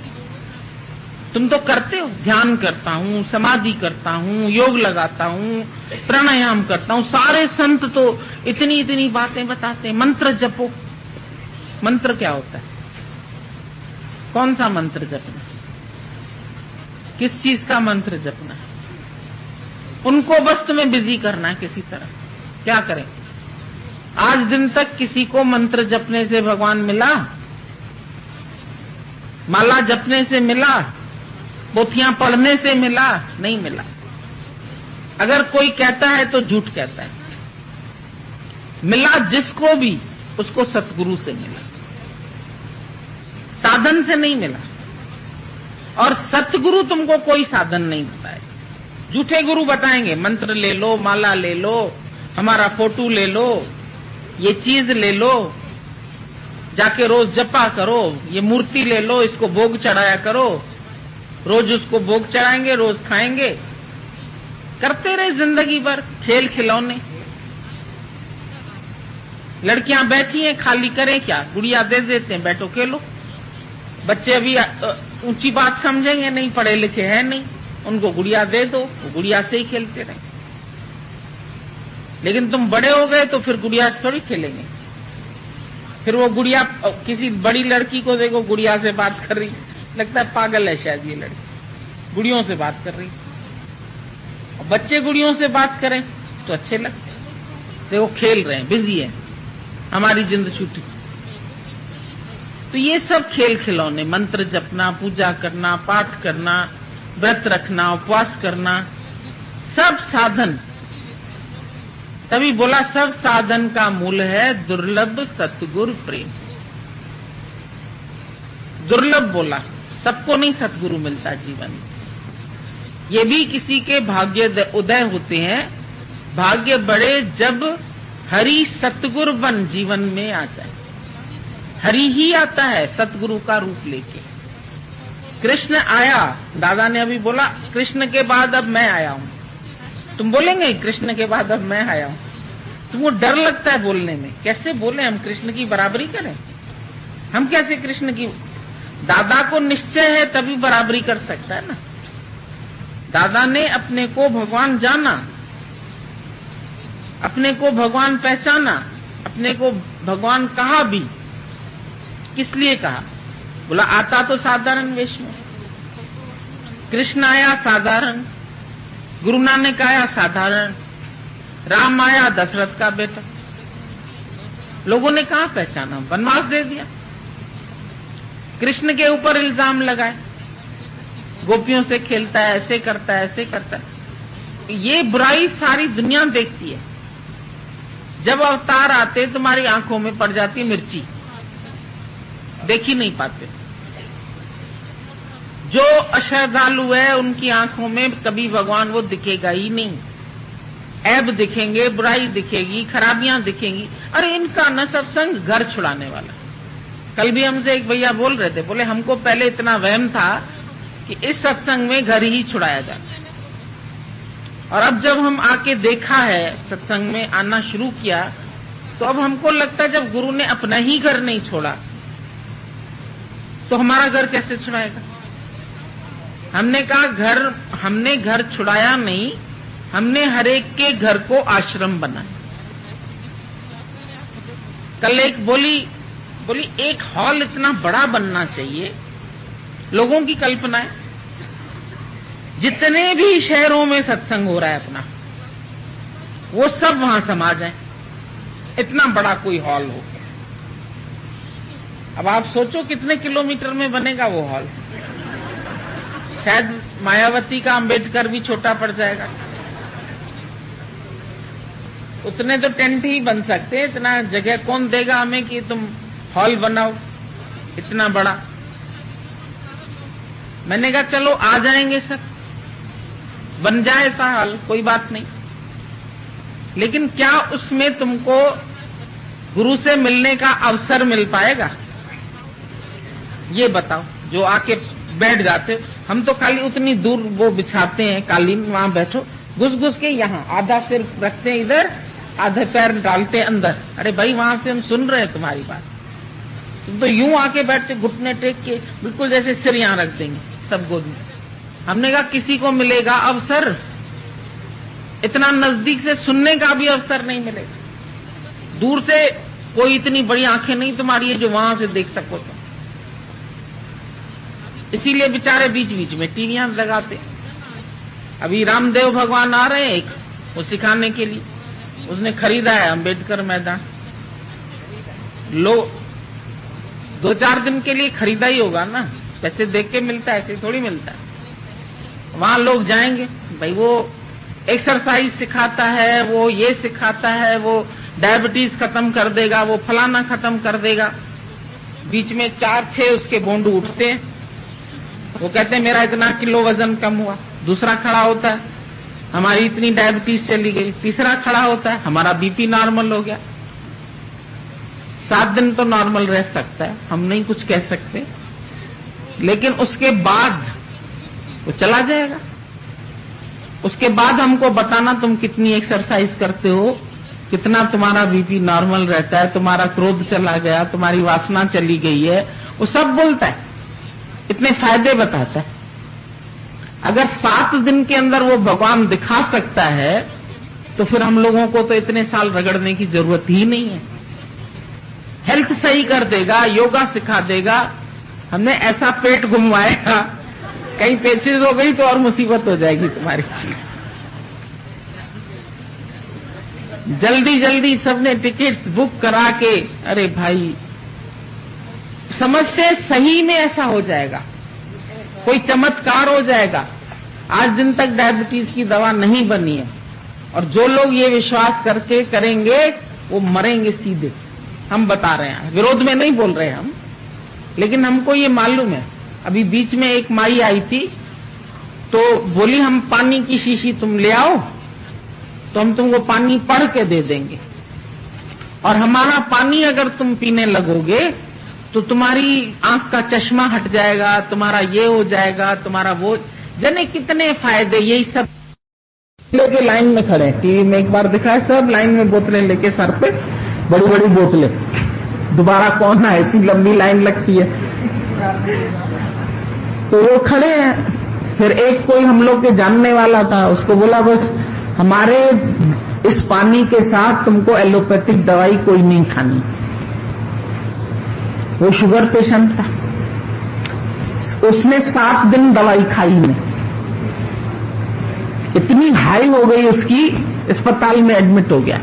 तुम तो करते हो, ध्यान करता हूं, समाधि करता हूं, योग लगाता हूं, प्राणायाम करता हूं। सारे संत तो इतनी इतनी बातें बताते हैं। मंत्र जपो। मंत्र क्या होता है? कौन सा मंत्र जपना? किस चीज का मंत्र जपना है? उनको बस तुम्हें बिजी करना है किसी तरह। क्या करें? आज दिन तक किसी को मंत्र जपने से भगवान मिला? माला जपने से मिला? पोथियां पढ़ने से मिला? नहीं मिला। अगर कोई कहता है तो झूठ कहता है। मिला जिसको भी, उसको सतगुरु से मिला, साधन से नहीं मिला। और सतगुरु तुमको कोई साधन नहीं बताए। झूठे गुरु बताएंगे, मंत्र ले लो, माला ले लो, हमारा फोटो ले लो, ये चीज ले लो, जाके रोज जपा करो, ये मूर्ति ले लो, इसको भोग चढ़ाया करो, रोज उसको भोग चढ़ाएंगे, रोज खाएंगे। करते रहे जिंदगी भर खेल खिलौने। लड़कियां बैठी हैं, खाली करें क्या? गुड़िया दे देते हैं, बैठो खेलो। बच्चे अभी ऊंची बात समझेंगे नहीं, पढ़े लिखे हैं नहीं, उनको गुड़िया दे दो, वो गुड़िया से ही खेलते रहे। लेकिन तुम बड़े हो गए तो फिर गुड़िया से थोड़ी खेलेंगे। फिर वो गुड़िया, किसी बड़ी लड़की को देखो गुड़िया से बात कर रही, लगता है पागल है शायद ये लड़की, गुड़ियों से बात कर रही। और बच्चे गुड़ियों से बात करें तो अच्छे लगते, देखो खेल रहे हैं, बिजी है, हमारी जिंद छूटी। तो ये सब खेल खिलौने, मंत्र जपना, पूजा करना, पाठ करना, व्रत रखना, उपवास करना, सब साधन। तभी बोला सब साधन का मूल है दुर्लभ सतगुरु प्रेम। दुर्लभ बोला, सबको नहीं सतगुरु मिलता जीवन में। ये भी किसी के भाग्य उदय होते हैं। भाग्य बड़े जब हरि सतगुरु बन जीवन में आ जाए। हरि ही आता है सतगुरु का रूप लेके। कृष्ण आया, दादा ने अभी बोला कृष्ण के बाद अब मैं आया हूं। तुम बोलेंगे कृष्ण के बाद अब मैं आया हूं? तुमको डर लगता है बोलने में, कैसे बोले हम कृष्ण की बराबरी करें? हम कैसे कृष्ण की? दादा को निश्चय है तभी बराबरी कर सकता है ना। दादा ने अपने को भगवान जाना, अपने को भगवान पहचाना, अपने को भगवान कहा भी। किस लिए कहा? बोला आता तो साधारण वेश में, कृष्ण आया साधारण, गुरु नानक आया साधारण, राम आया दशरथ का बेटा। लोगों ने कहा पहचाना, वनवास दे दिया। कृष्ण के ऊपर इल्जाम लगाए, गोपियों से खेलता है, ऐसे करता है, ऐसे करता है। ये बुराई सारी दुनिया देखती है। जब अवतार आते तुम्हारी आंखों में पड़ जाती मिर्ची, देख ही नहीं पाते। जो अश्रद्धालु है उनकी आंखों में कभी भगवान वो दिखेगा ही नहीं। ऐब दिखेंगे, बुराई दिखेगी, खराबियां दिखेंगी। अरे इनका न सत्संग घर छुड़ाने वाला। कल भी हमसे एक भैया बोल रहे थे, बोले हमको पहले इतना वहम था कि इस सत्संग में घर ही छुड़ाया जाता है, और अब जब हम आके देखा है, सत्संग में आना शुरू किया, तो अब हमको लगता है जब गुरु ने अपना ही घर नहीं छोड़ा तो हमारा घर कैसे छुड़ाएगा? हमने कहा हमने घर छुड़ाया नहीं, हमने हर एक के घर को आश्रम बनाया। कल एक बोली एक हॉल इतना बड़ा बनना चाहिए। लोगों की कल्पना है जितने भी शहरों में सत्संग हो रहा है अपना, वो सब वहां समा जाए, इतना बड़ा कोई हॉल हो। अब आप सोचो कितने किलोमीटर में बनेगा वो हॉल। शायद मायावती का अंबेडकर भी छोटा पड़ जाएगा। उतने तो टेंट ही बन सकते हैं, इतना जगह कौन देगा हमें कि तुम हॉल बनाओ इतना बड़ा। मैंने कहा चलो आ जाएंगे सर, बन जाए ऐसा हॉल, कोई बात नहीं, लेकिन क्या उसमें तुमको गुरु से मिलने का अवसर मिल पाएगा? ये बताओ। जो आके बैठ जाते, हम तो खाली उतनी दूर वो बिछाते हैं कालीन, वहां बैठो, घुस घुस के यहाँ आधा सिर रखते हैं इधर, आधे पैर डालते हैं अंदर। अरे भाई वहां से हम सुन रहे हैं तुम्हारी बात, तुम तो यूं आके बैठते घुटने टेक के, बिल्कुल जैसे सिर यहां रख देंगे सब गोद में। हमने कहा किसी को मिलेगा अवसर? इतना नजदीक से सुनने का भी अवसर नहीं मिलेगा। दूर से कोई इतनी बड़ी आंखें नहीं तुम्हारी है जो वहां से देख सको तुम। इसीलिए बेचारे बीच बीच में टीवियां लगाते। अभी रामदेव भगवान आ रहे हैं एक, वो सिखाने के लिए, उसने खरीदा है अंबेडकर मैदान। लोग 2-4 दिन के लिए खरीदा ही होगा ना, पैसे देख के मिलता है, ऐसे थोड़ी मिलता है। वहां लोग जाएंगे, भाई वो एक्सरसाइज सिखाता है, वो ये सिखाता है, वो डायबिटीज खत्म कर देगा, वो फलाना खत्म कर देगा। बीच में 4-6 उसके बोंडू उठते हैं, वो कहते हैं मेरा इतना किलो वजन कम हुआ। दूसरा खड़ा होता है, हमारी इतनी डायबिटीज चली गई। तीसरा खड़ा होता है, हमारा बीपी नॉर्मल हो गया। 7 दिन तो नॉर्मल रह सकता है, हम नहीं कुछ कह सकते, लेकिन उसके बाद वो चला जाएगा। उसके बाद हमको बताना तुम कितनी एक्सरसाइज करते हो, कितना तुम्हारा बीपी नॉर्मल रहता है, तुम्हारा क्रोध चला गया, तुम्हारी वासना चली गई है, वो सब बोलता है, इतने फायदे बताता है। अगर 7 दिन के अंदर वो भगवान दिखा सकता है, तो फिर हम लोगों को तो इतने साल रगड़ने की जरूरत ही नहीं है। हेल्थ सही कर देगा, योगा सिखा देगा, हमने ऐसा पेट घुमवाएगा, कहीं पेचिश हो गई तो और मुसीबत हो जाएगी तुम्हारी। जल्दी जल्दी सबने टिकट्स बुक करा के, अरे भाई समझते सही में ऐसा हो जाएगा, कोई चमत्कार हो जाएगा। आज दिन तक डायबिटीज की दवा नहीं बनी है, और जो लोग ये विश्वास करके करेंगे वो मरेंगे सीधे। हम बता रहे हैं, विरोध में नहीं बोल रहे हम, लेकिन हमको ये मालूम है। अभी बीच में एक माई आई थी, तो बोली हम पानी की शीशी तुम ले आओ, तो हम तुमको पानी पढ़ के दे देंगे, और हमारा पानी अगर तुम पीने लगोगे तो तुम्हारी आंख का चश्मा हट जाएगा, तुम्हारा ये हो जाएगा, तुम्हारा वो, जने कितने फायदे। यही सब लेके लाइन में खड़े हैं। टीवी में एक बार दिखा है, सब लाइन में बोतलें लेके सर पे, बड़ी बड़ी बोतलें। दोबारा कौन आए, इतनी लंबी लाइन लगती है, तो वो खड़े हैं। फिर एक कोई हम लोग के जानने वाला था, उसको बोला बस हमारे इस पानी के साथ तुमको एलोपैथिक दवाई कोई नहीं खानी। वो शुगर पेशेंट था, उसने 7 दिन दवाई खाई नहीं, इतनी हाई हो गई उसकी, अस्पताल में एडमिट हो गया।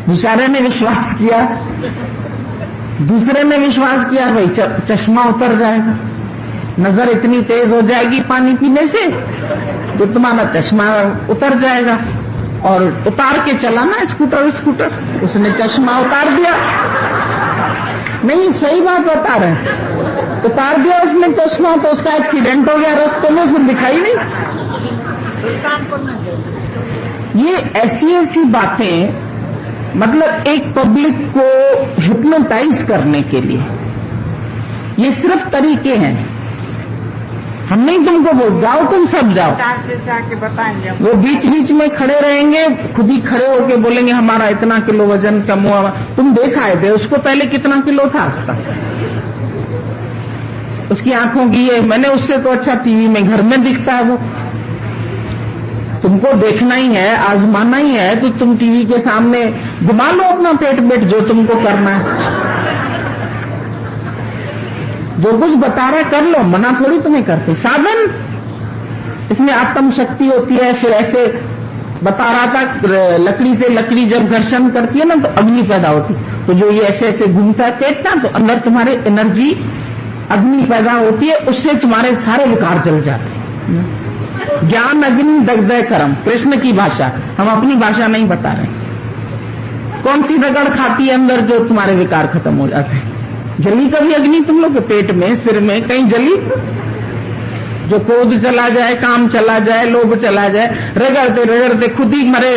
बेचारे ने विश्वास किया, दूसरे ने विश्वास किया, भाई चश्मा उतर जाएगा, नजर इतनी तेज हो जाएगी पानी पीने से तो तुम्हारा चश्मा उतर जाएगा। और उतार के चला ना स्कूटर, उसने चश्मा उतार दिया। नहीं, सही बात बता रहे हैं, उतार दिया उसने चश्मा, तो उसका एक्सीडेंट हो गया रास्ते में, उसने दिखाई नहीं। ये ऐसी ऐसी बातें, मतलब एक पब्लिक को हिप्नोटाइज करने के लिए ये सिर्फ तरीके हैं। हम नहीं तुमको बोल जाओ, तुम सब जाओ, जाके बताएंगे। वो बीच बीच में खड़े रहेंगे, खुद ही खड़े होके बोलेंगे हमारा इतना किलो वजन कम हुआ। तुम देख आए थे उसको पहले कितना किलो था आज तक, उसकी आंखों की है, मैंने उससे तो अच्छा टीवी में घर में दिखता है वो। तुमको देखना ही है, आजमाना ही है, तो तुम टीवी के सामने घुमा लो अपना पेट जो तुमको करना है। जो कुछ बता रहे कर लो, मना थोड़ी तुम्हें करते। साधन इसमें आत्म शक्ति होती है, फिर ऐसे
बता रहा था लकड़ी से लकड़ी जब घर्षण करती है ना तो अग्नि पैदा होती है। तो जो ये ऐसे ऐसे घूमता है पेट ना, तो अंदर तुम्हारे एनर्जी अग्नि पैदा होती है, उससे तुम्हारे सारे विकार जल जाते हैं। ज्ञान अग्नि दग्धय कर्म, कृष्ण की भाषा, हम अपनी भाषा नहीं बता रहे। कौन सी रगड़ खाती है अंदर जो तुम्हारे विकार खत्म हो जाते हैं? जली कभी अग्नि तुम लोग के पेट में, सिर में कहीं जली? जो क्रोध चला जाए, काम चला जाए, लोभ चला जाए, रगड़ते रगड़ते खुद ही मरे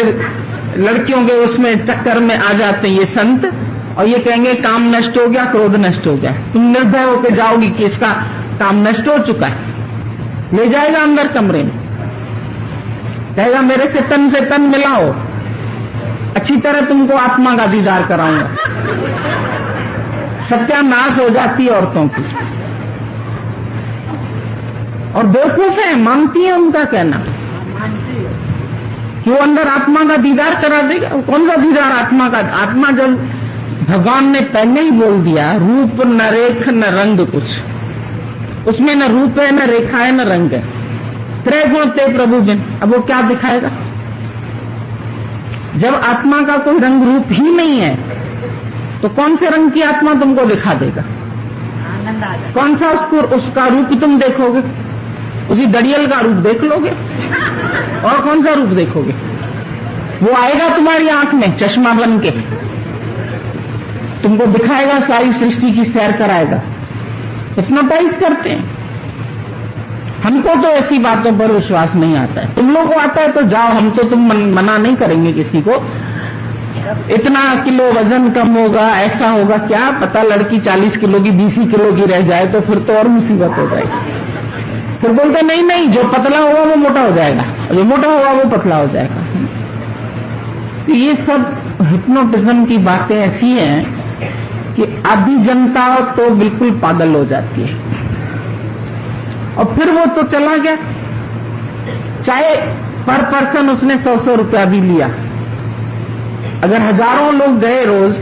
लड़कियों के उसमें चक्कर में आ जाते हैं ये संत, और ये कहेंगे काम नष्ट हो गया, क्रोध नष्ट हो गया। तुम निर्भय होकर जाओगी कि इसका काम नष्ट हो चुका है। ले जाएगा अंदर कमरे में, कहेगा मेरे से तन मिलाओ, अच्छी तरह तुमको आत्मा का दीदार कराऊंगा। सत्यानाश हो जाती है औरतों की, और बेवकूफ है, मानती है उनका कहना कि वो अंदर आत्मा का दीदार करा देगा। कौन सा दीदार आत्मा का? आत्मा जब भगवान ने पहले ही बोल दिया, रूप न रेख न रंग कुछ, उसमें न रूप है न रेखा है न रंग है, त्रय गुण ते प्रभु बिन। अब वो क्या दिखाएगा? जब आत्मा का कोई रंग रूप ही नहीं है तो कौन से रंग की आत्मा तुमको दिखा देगा? कौन सा उसका रूप तुम देखोगे? उसी दड़ियल का रूप देख लोगे, और कौन सा रूप देखोगे? वो आएगा तुम्हारी आंख में चश्मा बन के, तुमको दिखाएगा, सारी सृष्टि की सैर कराएगा। हिप्नोटाइज करते हैं। हमको तो ऐसी बातों पर विश्वास नहीं आता है। तुम लोगों को आता है तो जाओ, हम तो तुम मना नहीं करेंगे किसी को। इतना किलो वजन कम होगा, ऐसा होगा, क्या पता लड़की 40 किलो की 20 किलो की रह जाए तो फिर तो और मुसीबत हो जाएगी। फिर बोलते नहीं, जो पतला होगा वो मोटा हो जाएगा, जो मोटा होगा वो पतला हो जाएगा। तो ये सब हिप्नोटिज्म की बातें ऐसी हैं कि आधी जनता तो बिल्कुल पागल हो जाती है। और फिर वो तो चला गया, चाहे पर पर्सन उसने 100 रुपया भी लिया। अगर हजारों लोग गए रोज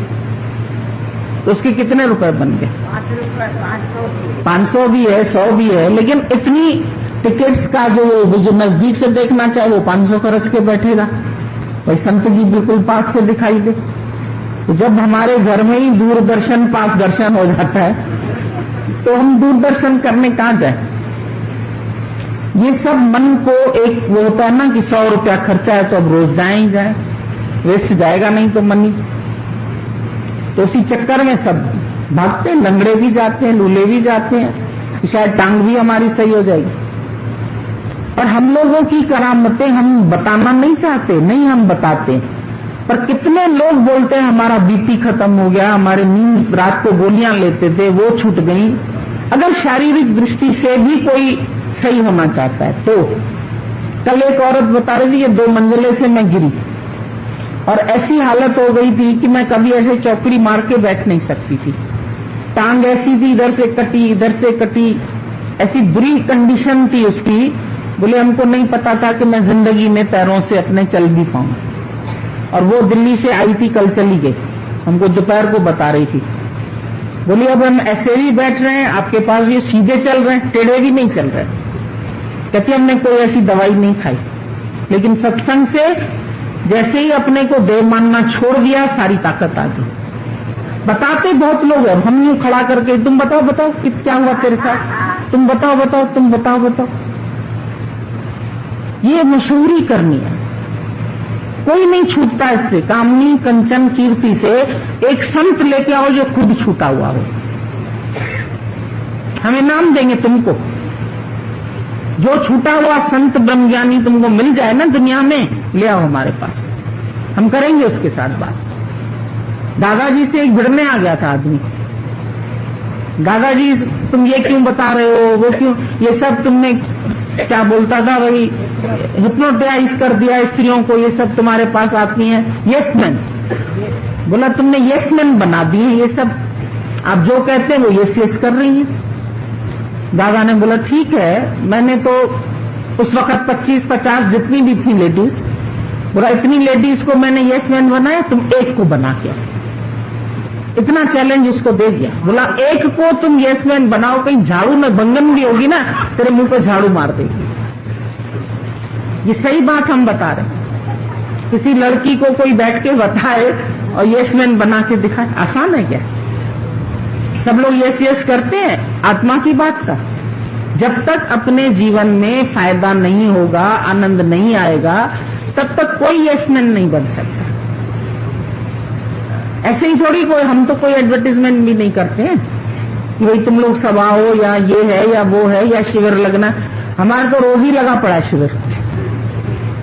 तो उसके कितने रुपए बन गए? 500 भी है, 100 भी है, लेकिन इतनी टिकट्स का जो नजदीक से देखना चाहे वो 500 खर्च के बैठेगा। भाई संत जी बिल्कुल पास से दिखाई दे। तो जब हमारे घर में ही दूरदर्शन पास दर्शन हो जाता है तो हम दूरदर्शन करने कहां जाए? ये सब मन को एक वो होता है ना कि 100 रुपया खर्चा है तो अब रोज जाए ही जाए, वेस्ट जाएगा नहीं तो मनी। तो उसी चक्कर में सब भागते हैं, लंगड़े भी जाते हैं, लूले भी जाते हैं, शायद टांग भी हमारी सही हो जाएगी। और हम लोगों की करामतें हम बताना नहीं चाहते, नहीं हम बताते, पर कितने लोग बोलते हैं हमारा बीपी खत्म हो गया, हमारे नींद रात को गोलियां लेते थे वो छूट गई। अगर शारीरिक दृष्टि से भी कोई सही होना चाहता है तो कल एक औरत बता रही थी कि 2 मंजिले से मैं गिरी और ऐसी हालत हो गई थी कि मैं कभी ऐसे चौकड़ी मार के बैठ नहीं सकती थी। टांग ऐसी थी, इधर से कटी इधर से कटी, ऐसी बुरी कंडीशन थी उसकी। बोले हमको नहीं पता था कि मैं जिंदगी में पैरों से अपने चल भी पाऊं। और वो दिल्ली से आई थी, कल चली गई, हमको दोपहर को बता रही थी। बोली अब हम ऐसे ही बैठ रहे हैं, आपके पास ये सीधे चल रहे हैं, टेढ़े भी नहीं चल रहे। कहती हमने कोई ऐसी दवाई नहीं खाई, लेकिन सत्संग से जैसे ही अपने को देव मानना छोड़ दिया सारी ताकत आ गई। बताते बहुत लोग हैं, हम यूं खड़ा करके तुम बताओ क्या हुआ तेरे साथ, तुम बताओ। ये मशहूरी करनी है, कोई नहीं छूटता इससे। कामनी कंचन कीर्ति से एक संत लेके आओ जो खुद छूटा हुआ हो, हम इनाम देंगे तुमको। जो छूटा हुआ संत ब्रह्मज्ञानी तुमको मिल जाए ना दुनिया में, ले आओ हमारे पास, हम करेंगे उसके साथ बात। दादाजी से एक भिड़ने आ गया था आदमी, दादाजी तुम ये क्यों बता रहे हो, वो क्यों, ये सब तुमने क्या बोलता था वही हिप्नोटाइज कर दिया स्त्रियों को, ये सब तुम्हारे पास आती हैं यस मैन। बोला तुमने यस मैन बना दिए, ये सब आप जो कहते हैं वो यस कर रही हैं। दादा ने बोला ठीक है, मैंने तो उस वक्त 25-50 जितनी भी थी लेडीज, बोला इतनी लेडीज को मैंने यस मैन बनाया, तुम एक को बना के, इतना चैलेंज उसको दे दिया। बोला एक को तुम यस मैन बनाओ, कहीं झाड़ू में भंगन भी होगी ना तेरे मुंह पे झाड़ू मार देगी। ये सही बात हम बता रहे हैं। किसी लड़की को कोई बैठ के बताए और यस मैन बना के दिखाए, आसान है क्या? सब लोग यस यस करते हैं आत्मा की बात का। जब तक अपने जीवन में फायदा नहीं होगा, आनंद नहीं आएगा, तब तक कोई यस मैन नहीं बन सकता। ऐसे ही थोड़ी कोई, हम तो कोई एडवर्टीजमेंट भी नहीं करते हैं कि भाई तुम लोग सब आओ, या ये है या वो है, या शिविर लगना। हमारे तो रोज ही लगा पड़ा है शिविर।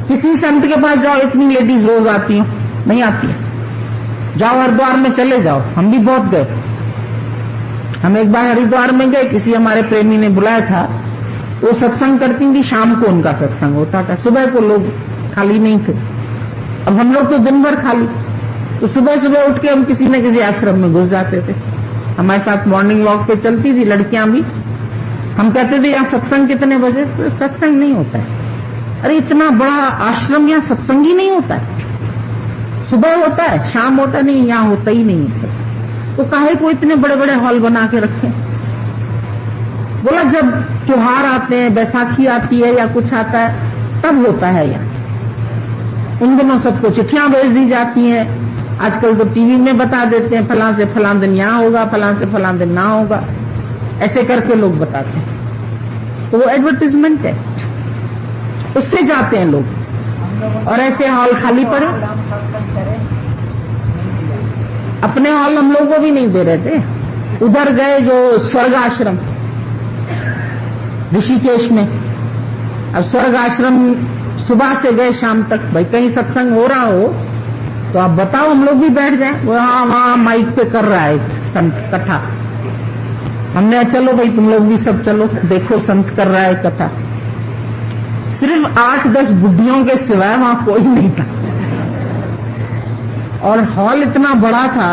किसी संत के पास जाओ, इतनी लेडीज रोज आती हो, नहीं आती है। जाओ हरिद्वार में चले जाओ, हम भी बहुत गए। हम एक बार हरिद्वार में गए, किसी हमारे प्रेमी ने बुलाया था। वो सत्संग करती थी, शाम को उनका सत्संग होता था, सुबह को लोग खाली नहीं थे। अब हम लोग तो दिन भर खाली, तो सुबह सुबह उठ के हम किसी न किसी आश्रम में घुस जाते थे। हमारे साथ मॉर्निंग वॉक पे चलती थी लड़कियां भी। हम कहते थे यहाँ सत्संग कितने बजे? तो सत्संग नहीं होता है। अरे इतना बड़ा आश्रम, यहाँ सत्संग ही नहीं होता है। सुबह होता है, शाम होता नहीं, यहाँ होता ही नहीं है सत्संग। तो काहे को इतने बड़े बड़े हॉल बना के रखे? बोला जब त्योहार आते हैं, बैसाखी आती है या कुछ आता है, तब होता है यहाँ। उन दिनों सबको चिट्ठियां भेज दी जाती हैं। आजकल तो टीवी में बता देते हैं फलां से फलां दिन यहाँ होगा, फलां से फलां दिन ना होगा, ऐसे करके लोग बताते हैं। तो वो एडवर्टीजमेंट है, उससे जाते हैं लोग। और ऐसे हॉल खाली पड़े, अपने हॉल हम लोगों को भी नहीं दे रहे थे। उधर गए जो स्वर्ग आश्रम ऋषिकेश में, अब स्वर्ग आश्रम सुबह से गए शाम तक, भाई कहीं सत्संग हो रहा हो तो आप बताओ, हम लोग भी बैठ जाएं। वो हाँ वहां माइक पे कर रहा है संत कथा। हमने चलो भाई तुम लोग भी सब चलो, देखो संत कर रहा है कथा। सिर्फ 8-10 बुढ़ियों के सिवाय वहां कोई नहीं था। और हॉल इतना बड़ा था,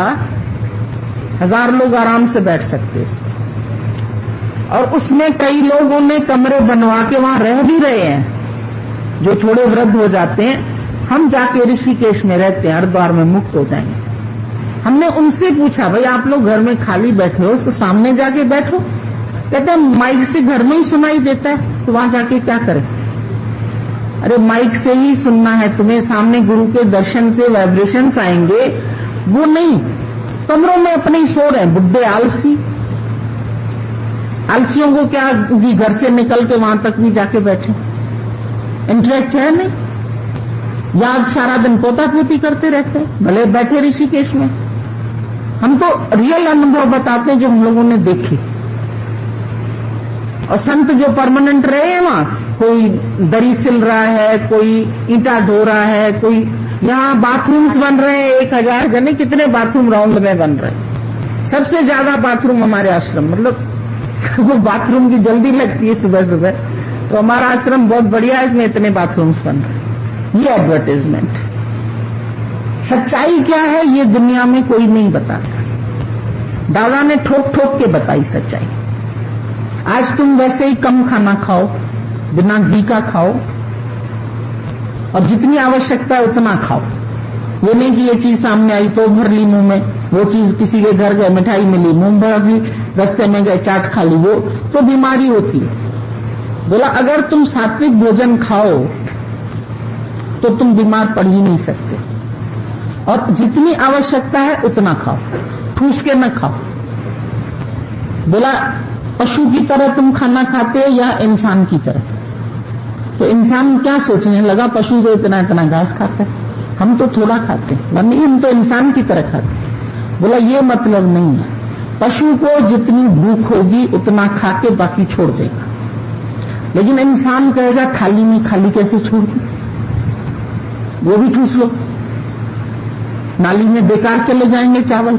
1000 लोग आराम से बैठ सकते हैं। और उसमें कई लोगों ने कमरे बनवा के वहां रह भी रहे हैं, जो थोड़े वृद्ध हो जाते हैं। हम जाके ऋषिकेश में रहते हैं, हरिद्वार में मुक्त हो जाएंगे। हमने उनसे पूछा, भाई आप लोग घर में खाली बैठे हो, उसको सामने जाके बैठो। कहते हैं माइक से घर में ही सुनाई देता है, तो वहां जाके क्या करें? अरे माइक से ही सुनना है तुम्हें, सामने गुरु के दर्शन से वाइब्रेशंस आएंगे, वो नहीं। कमरों में अपने ही सो रहे हैं, बुड्ढे आलसी। आलसियों को क्या घर से निकल के वहां तक भी जाके बैठे, इंटरेस्ट है नहीं। याद सारा दिन पोता पोती करते रहते हैं, भले बैठे ऋषिकेश में। हम तो रियल अनुभव बताते हैं जो हम लोगों ने देखे। और संत जो परमानेंट रहे हैं वहां, कोई दरी सिल रहा है, कोई ईंटा ढो रहा है, कोई यहाँ बाथरूम्स बन रहे हैं। 1000 जने कितने बाथरूम राउंड में बन रहे हैं। सबसे ज्यादा बाथरूम हमारे आश्रम, मतलब सबको बाथरूम की जल्दी लगती है सुबह सुबह, तो हमारा आश्रम बहुत बढ़िया है, इसमें इतने बाथरूम्स बन रहे हैं। ये एडवर्टाइजमेंट। सच्चाई क्या है ये दुनिया में कोई नहीं बताता। दादा ने ठोक ठोक के बताई सच्चाई। आज तुम वैसे ही कम खाना खाओ, बिना घी का खाओ, और जितनी आवश्यकता है उतना खाओ। ये नहीं कि ये चीज सामने आई तो भर ली मुंह में, वो चीज किसी के घर गए मिठाई मिली मुंह भर ली, रास्ते में गए चाट खा ली, वो तो बीमारी होती है। बोला अगर तुम सात्विक भोजन खाओ तो तुम बीमार पड़ ही नहीं सकते, और जितनी आवश्यकता है उतना खाओ, ठूस के न खाओ। बोला पशु की तरह तुम खाना खाते या इंसान की तरह? तो इंसान क्या सोचने लगा, पशु तो इतना इतना घास खाता है, हम तो थोड़ा खाते हैं, नहीं हम तो इंसान की तरह खाते हैं। बोला ये मतलब नहीं है, पशु को जितनी भूख होगी उतना खा के बाकी छोड़ देगा, लेकिन इंसान कहेगा थाली में खाली कैसे छोड़ दूं, वो भी ठूस लो, नाली में बेकार चले जाएंगे चावल,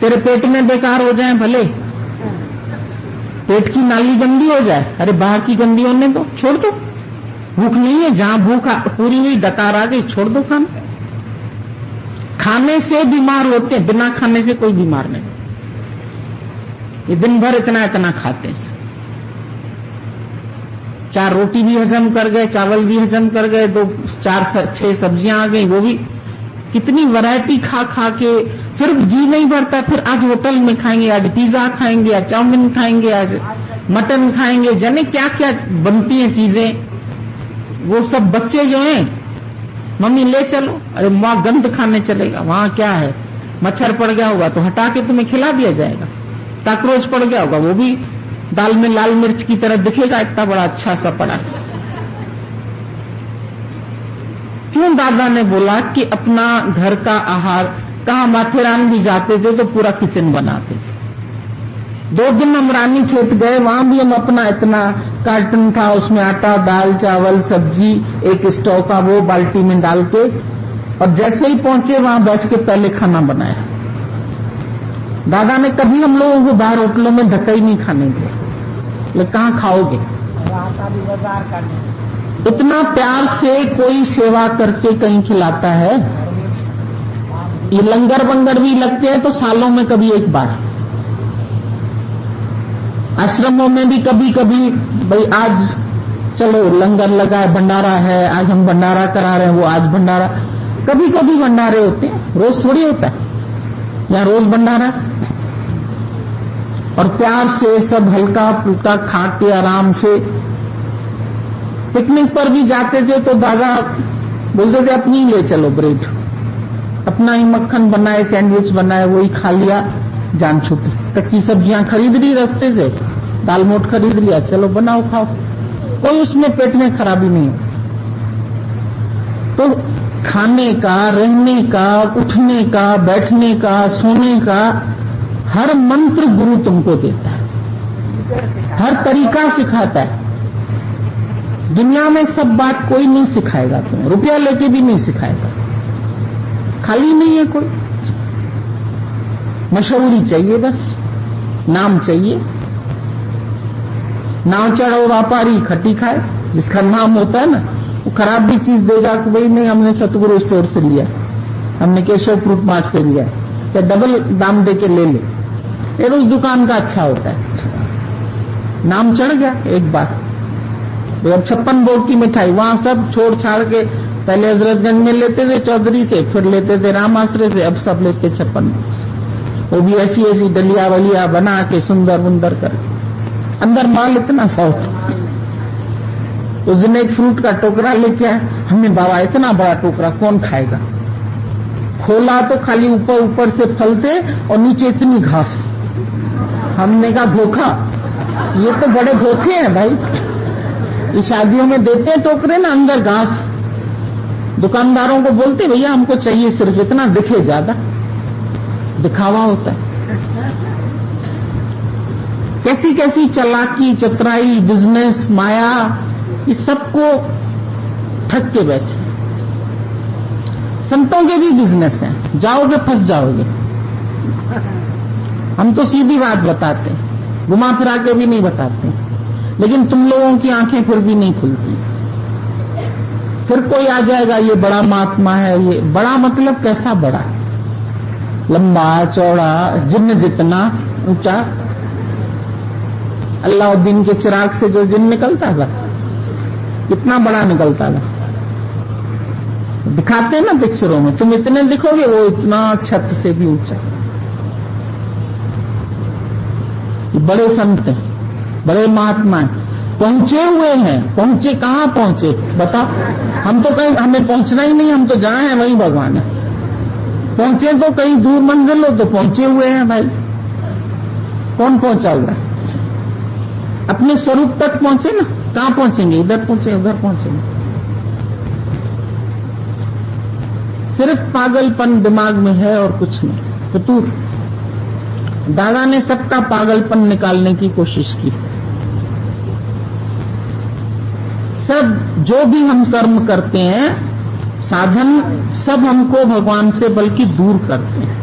तेरे पेट में बेकार हो जाए, भले पेट की नाली गंदी हो जाए, अरे बाहर की गंदी होने दो, छोड़ दो। भूख नहीं है, जहां भूख पूरी हुई डकार आ गई, छोड़ दो खाना। खाने से बीमार होते हैं, बिना खाने से कोई बीमार नहीं। ये दिन भर इतना इतना खाते हैं, 4 रोटी भी हजम कर गए, चावल भी हजम कर गए, 2-4-6 सब्जियां आ गई, वो भी कितनी वैरायटी खा खा के फिर जी नहीं भरता। फिर आज होटल में खाएंगे, आज पिज्जा खाएंगे, आज चाउमीन खाएंगे, आज मटन खाएंगे, जाने क्या क्या बनती हैं चीजें। वो सब बच्चे जो हैं मम्मी ले चलो, अरे वहां गंद खाने चलेगा, वहां क्या है, मच्छर पड़ गया होगा तो हटा के तुम्हें खिला दिया जाएगा, काकरोच पड़ गया होगा वो भी दाल में लाल मिर्च की तरह दिखेगा, इतना बड़ा अच्छा सा पड़ा। क्यों दादा ने बोला कि अपना घर का आहार, कहां माथेरान भी जाते थे तो पूरा किचन बनाते थे। 2 दिन हम रानी खेत गए, वहां भी हम अपना इतना कार्टन था, उसमें आटा, दाल, चावल, सब्जी, एक स्टोव का वो बाल्टी में डाल के, और जैसे ही पहुंचे वहां बैठ के पहले खाना बनाया। दादा ने कभी हम लोगों को बाहर होटलों में धक्का ही नहीं खाने दिया, लेकिन कहां खाओगे, इतना प्यार से कोई सेवा करके कहीं खिलाता है। ये लंगर वंगर भी लगते हैं तो सालों में कभी एक बार, आश्रमों में भी कभी कभी, भाई आज चलो लंगर लगा है, भंडारा है, आज हम भंडारा करा रहे हैं, वो आज भंडारा, कभी कभी भंडारे होते हैं, रोज थोड़ी होता है, या रोज भंडारा। और प्यार से सब हल्का फुल्का खा के आराम से। पिकनिक पर भी जाते थे तो दादा बोलते थे अपनी ही ले चलो ब्रेड, अपना ही मक्खन बनाए, सैंडविच बनाए, वही खा लिया, जान छूटी। कच्ची सब्जियां खरीद ली रास्ते से, दाल मोट खरीद लिया, चलो बनाओ खाओ, कोई उसमें पेट में खराबी नहीं है। तो खाने का, रहने का, उठने का, बैठने का, सोने का हर मंत्र गुरु तुमको देता है, हर तरीका सिखाता है। दुनिया में सब बात कोई नहीं सिखाएगा तुम्हें, रुपया लेके भी नहीं सिखाएगा, खाली नहीं है कोई। मशहूरी चाहिए, बस नाम चाहिए। नाव चढ़ो व्यापारी खट्टी खाए, जिसका नाम होता है ना, वो खराब भी चीज देगा कि भाई नहीं हमने सतगुरु स्टोर से लिया, हमने केशव फ्रूट मार्ट से लिया, चाहे डबल दाम दे के ले ले, फिर उस दुकान का अच्छा होता है। नाम चढ़ गया एक बार, अब 56 भोग की मिठाई, वहां सब छोड़ छाड़ के पहले हजरतगंज में लेते थे चौधरी से, फिर लेते थे राम आश्रय से, अब सब लेते 56 भोग से। वो भी ऐसी ऐसी डलिया वलिया बना के सुंदर वुंदर कर, अंदर माल इतना सा होता। उस दिन एक फ्रूट का टोकरा लेके आए, हमने बाबा इतना बड़ा टोकरा कौन खाएगा, खोला तो खाली ऊपर ऊपर से फल थे और नीचे इतनी घास। हमने कहा धोखा, ये तो बड़े धोखे हैं भाई, ये शादियों में देते हैं टोकरे ना, अंदर घास। दुकानदारों को बोलते भैया हमको चाहिए सिर्फ इतना, दिखे ज्यादा, दिखावा होता है। कैसी कैसी चालाकी, चतुराई, बिजनेस, माया, इस सबको ठग के बैठे। संतों के भी बिजनेस हैं, जाओगे फंस जाओगे। हम तो सीधी बात बताते हैं, घुमा फिरा के भी नहीं बताते, लेकिन तुम लोगों की आंखें फिर भी नहीं खुलती। फिर कोई आ जाएगा ये बड़ा महात्मा है, ये बड़ा मतलब कैसा बड़ा, लंबा चौड़ा, जिन्न जितना ऊंचा। अल्लाउद्दीन के चिराग से जो जिन्न निकलता था कितना बड़ा निकलता था, दिखाते हैं ना पिक्चरों में, तुम इतने दिखोगे वो इतना छत से भी ऊंचा। बड़े संत हैं, बड़े महात्मा हैं, पहुंचे हुए हैं। पहुंचे कहां पहुंचे बताओ, हम तो कहीं, हमें पहुंचना ही नहीं, हम तो जहां हैं वहीं भगवान है। पहुंचे तो कहीं दूर मंजिल हो, तो पहुंचे हुए हैं भाई। कौन पहुंचा हुआ है, अपने स्वरूप तक पहुंचे ना। कहां पहुंचेंगे, इधर पहुंचे उधर पहुंचेंगे। सिर्फ पागलपन दिमाग में है और कुछ नहीं, फितूर। दादा ने सबका पागलपन निकालने की कोशिश की। सब जो भी हम कर्म करते हैं, साधन, सब हमको भगवान से बल्कि दूर करते हैं।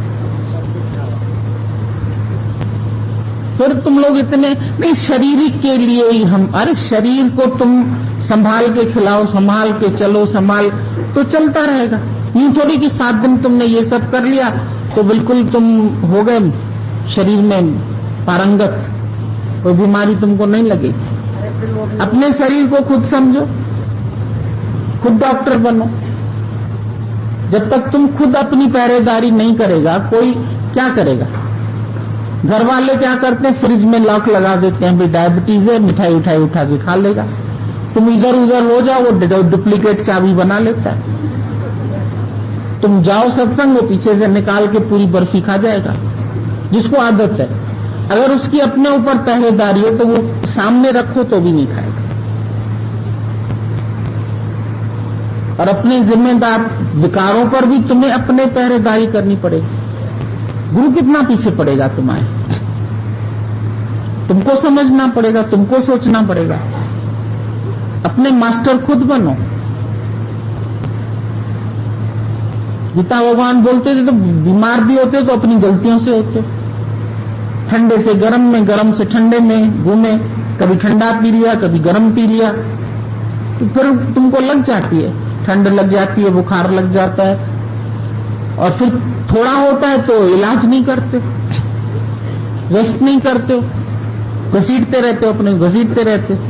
फिर तुम लोग इतने नहीं, शारीरिक के लिए ही हम, अरे शरीर को तुम संभाल के खिलाओ, संभाल के चलो, संभाल तो चलता रहेगा। यूं थोड़ी कि 7 दिन तुमने ये सब कर लिया तो बिल्कुल तुम हो गए शरीर में पारंगत, कोई बीमारी तुमको नहीं लगेगी। अपने शरीर को खुद समझो, खुद डॉक्टर बनो। जब तक तुम खुद अपनी पहरेदारी नहीं करेगा, कोई क्या करेगा। घर वाले क्या करते हैं, फ्रिज में लॉक लगा देते हैं, भाई डायबिटीज है, मिठाई उठाई उठा के खा लेगा। तुम इधर उधर हो जाओ, वो डुप्लीकेट चाबी बना लेता है। तुम जाओ सत्संग, वो पीछे से निकाल के पूरी बर्फी खा जाएगा, जिसको आदत है। अगर उसकी अपने ऊपर पहरेदारी है तो वो सामने रखो तो भी नहीं खाएगा। और अपने जिम्मेदार विकारों पर भी तुम्हें अपने पहरेदारी करनी पड़ेगी। गुरु कितना पीछे पड़ेगा तुम्हारे? तुमको समझना पड़ेगा, तुमको सोचना पड़ेगा। अपने मास्टर खुद बनो। गीता भगवान बोलते थे तो बीमार भी होते तो अपनी गलतियों से होते। ठंडे से गर्म में, गर्म से ठंडे में घूमे, कभी ठंडा पी लिया, कभी गर्म पी लिया, तो फिर तुमको लग जाती है, ठंड लग जाती है, बुखार लग जाता है। और फिर थोड़ा होता है तो इलाज नहीं करते, रेस्ट नहीं करते हो, घसीटते रहते हो, अपने घसीटते रहते हो।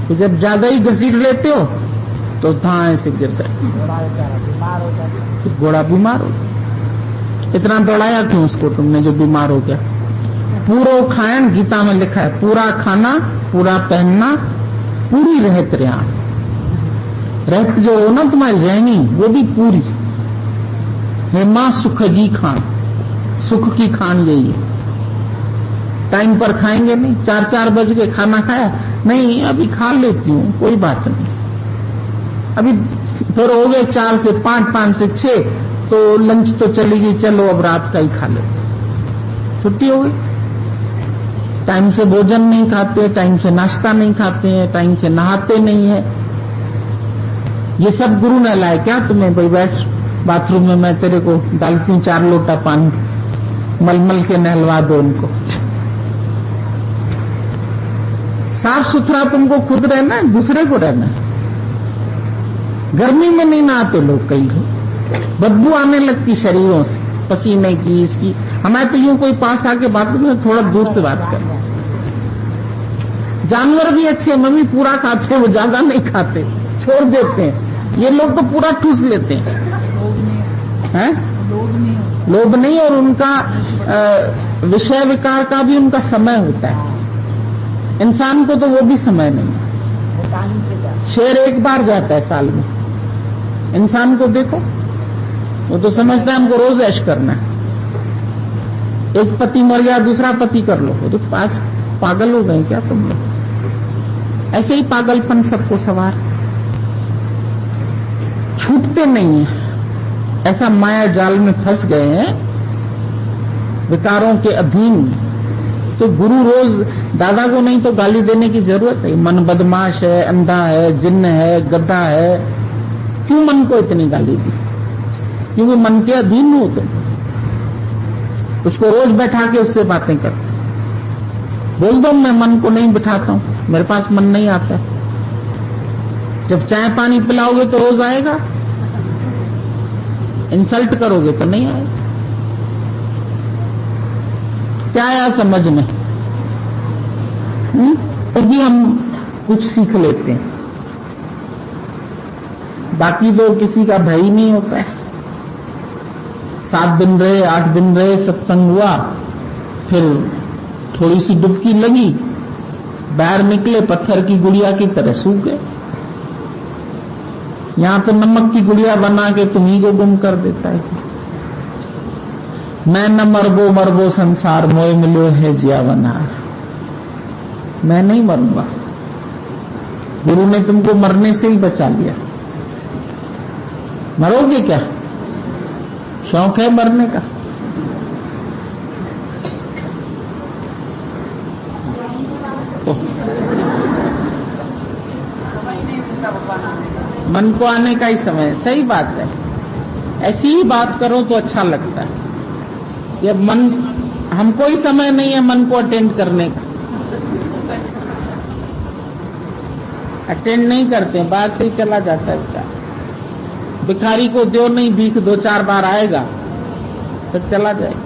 तो जब ज्यादा ही घसीट लेते हो तो धाए से गिर जाए, घोड़ा बीमार हो गया। इतना दौड़ाया क्यों उसको तुमने जो बीमार हो गया? पूरो खायन गीता में लिखा है, पूरा खाना, पूरा पहनना, पूरी रहत रियाण। रहत जो हो ना तुम्हारी रहनी, वो भी पूरी। हे मां सुख जी खान, सुख की खान यही है। टाइम पर खाएंगे नहीं, 4-4 बज के खाना खाया नहीं, अभी खा लेती हूं, कोई बात नहीं। अभी फिर हो गए 4 से 5, 5 से 6, तो लंच तो चली गई, चलो अब रात का ही खा लेते, छुट्टी हो गई। टाइम से भोजन नहीं खाते, टाइम से नाश्ता नहीं खाते हैं, टाइम से नहाते नहीं है। ये सब गुरु ने लाए क्या तुम्हें? भाई बैठ बाथरूम में, मैं तेरे को डालती हूं 4 लोटा पानी, मलमल के नहलवा दो उनको। साफ सुथरा तुमको खुद रहना है, दूसरे को रहना है। गर्मी में नहीं नहाते लोग, कई लोग, बदबू आने लगती शरीरों से, पसीने की, इसकी। हमारे तो यूं कोई पास आके बात में थोड़ा दूर से बात कर। जानवर भी अच्छे, मम्मी पूरा खाते हैं, वो ज्यादा नहीं खाते, छोड़ देते हैं। ये लोग तो पूरा ठूस लेते हैं। लोभ नहीं, और उनका विषय विकार का भी उनका समय होता है। इंसान को तो वो भी समय नहीं। शेर एक बार जाता है साल में, इंसान को देखो, वो तो समझता है हमको रोज ऐश करना है। एक पति मर गया, दूसरा पति कर लो, वो तो आज पागल हो गए क्या तुम लोग? ऐसे ही पागलपन सबको सवार, छूटते नहीं है। ऐसा माया जाल में फंस गए हैं, विकारों के अधीन। तो गुरु रोज दादा को नहीं तो गाली देने की जरूरत है। मन बदमाश है, अंधा है, जिन्न है, गद्दा है, क्यों मन को इतनी गाली दी? क्योंकि मन के अधीन हो तुम। उसको रोज बैठा के उससे बातें कर, बोल दो मैं मन को नहीं बिठाता हूं, मेरे पास मन नहीं आता। जब चाय पानी पिलाओगे तो रोज आएगा, इंसल्ट करोगे तो नहीं आएगा। क्या आया समझ में? तो भी हम कुछ सीख लेते हैं, बाकी तो किसी का भय ही नहीं होता है। 7 दिन रहे, 8 दिन रहे, सत्संग हुआ, फिर थोड़ी सी डुबकी लगी, बाहर निकले पत्थर की गुड़िया की तरह सूख गए। यहां तो नमक की गुड़िया बना के तुम्ही को गुम कर देता है। मैं न मरबो मरबो संसार, मोए मिलो है जिया बनार। मैं नहीं मरूंगा, गुरु ने तुमको मरने से ही बचा लिया। मरोगे क्या? शौक है मरने का? मन को आने का ही समय है। सही बात है, ऐसी ही बात करो तो अच्छा लगता है। जब मन, हमको ही समय नहीं है मन को अटेंड करने का, अटेंड नहीं करते, बात से ही चला जाता है बेचारा। भिखारी को दो नहीं भीख, 2-4 बार आएगा फिर चला जाएगा।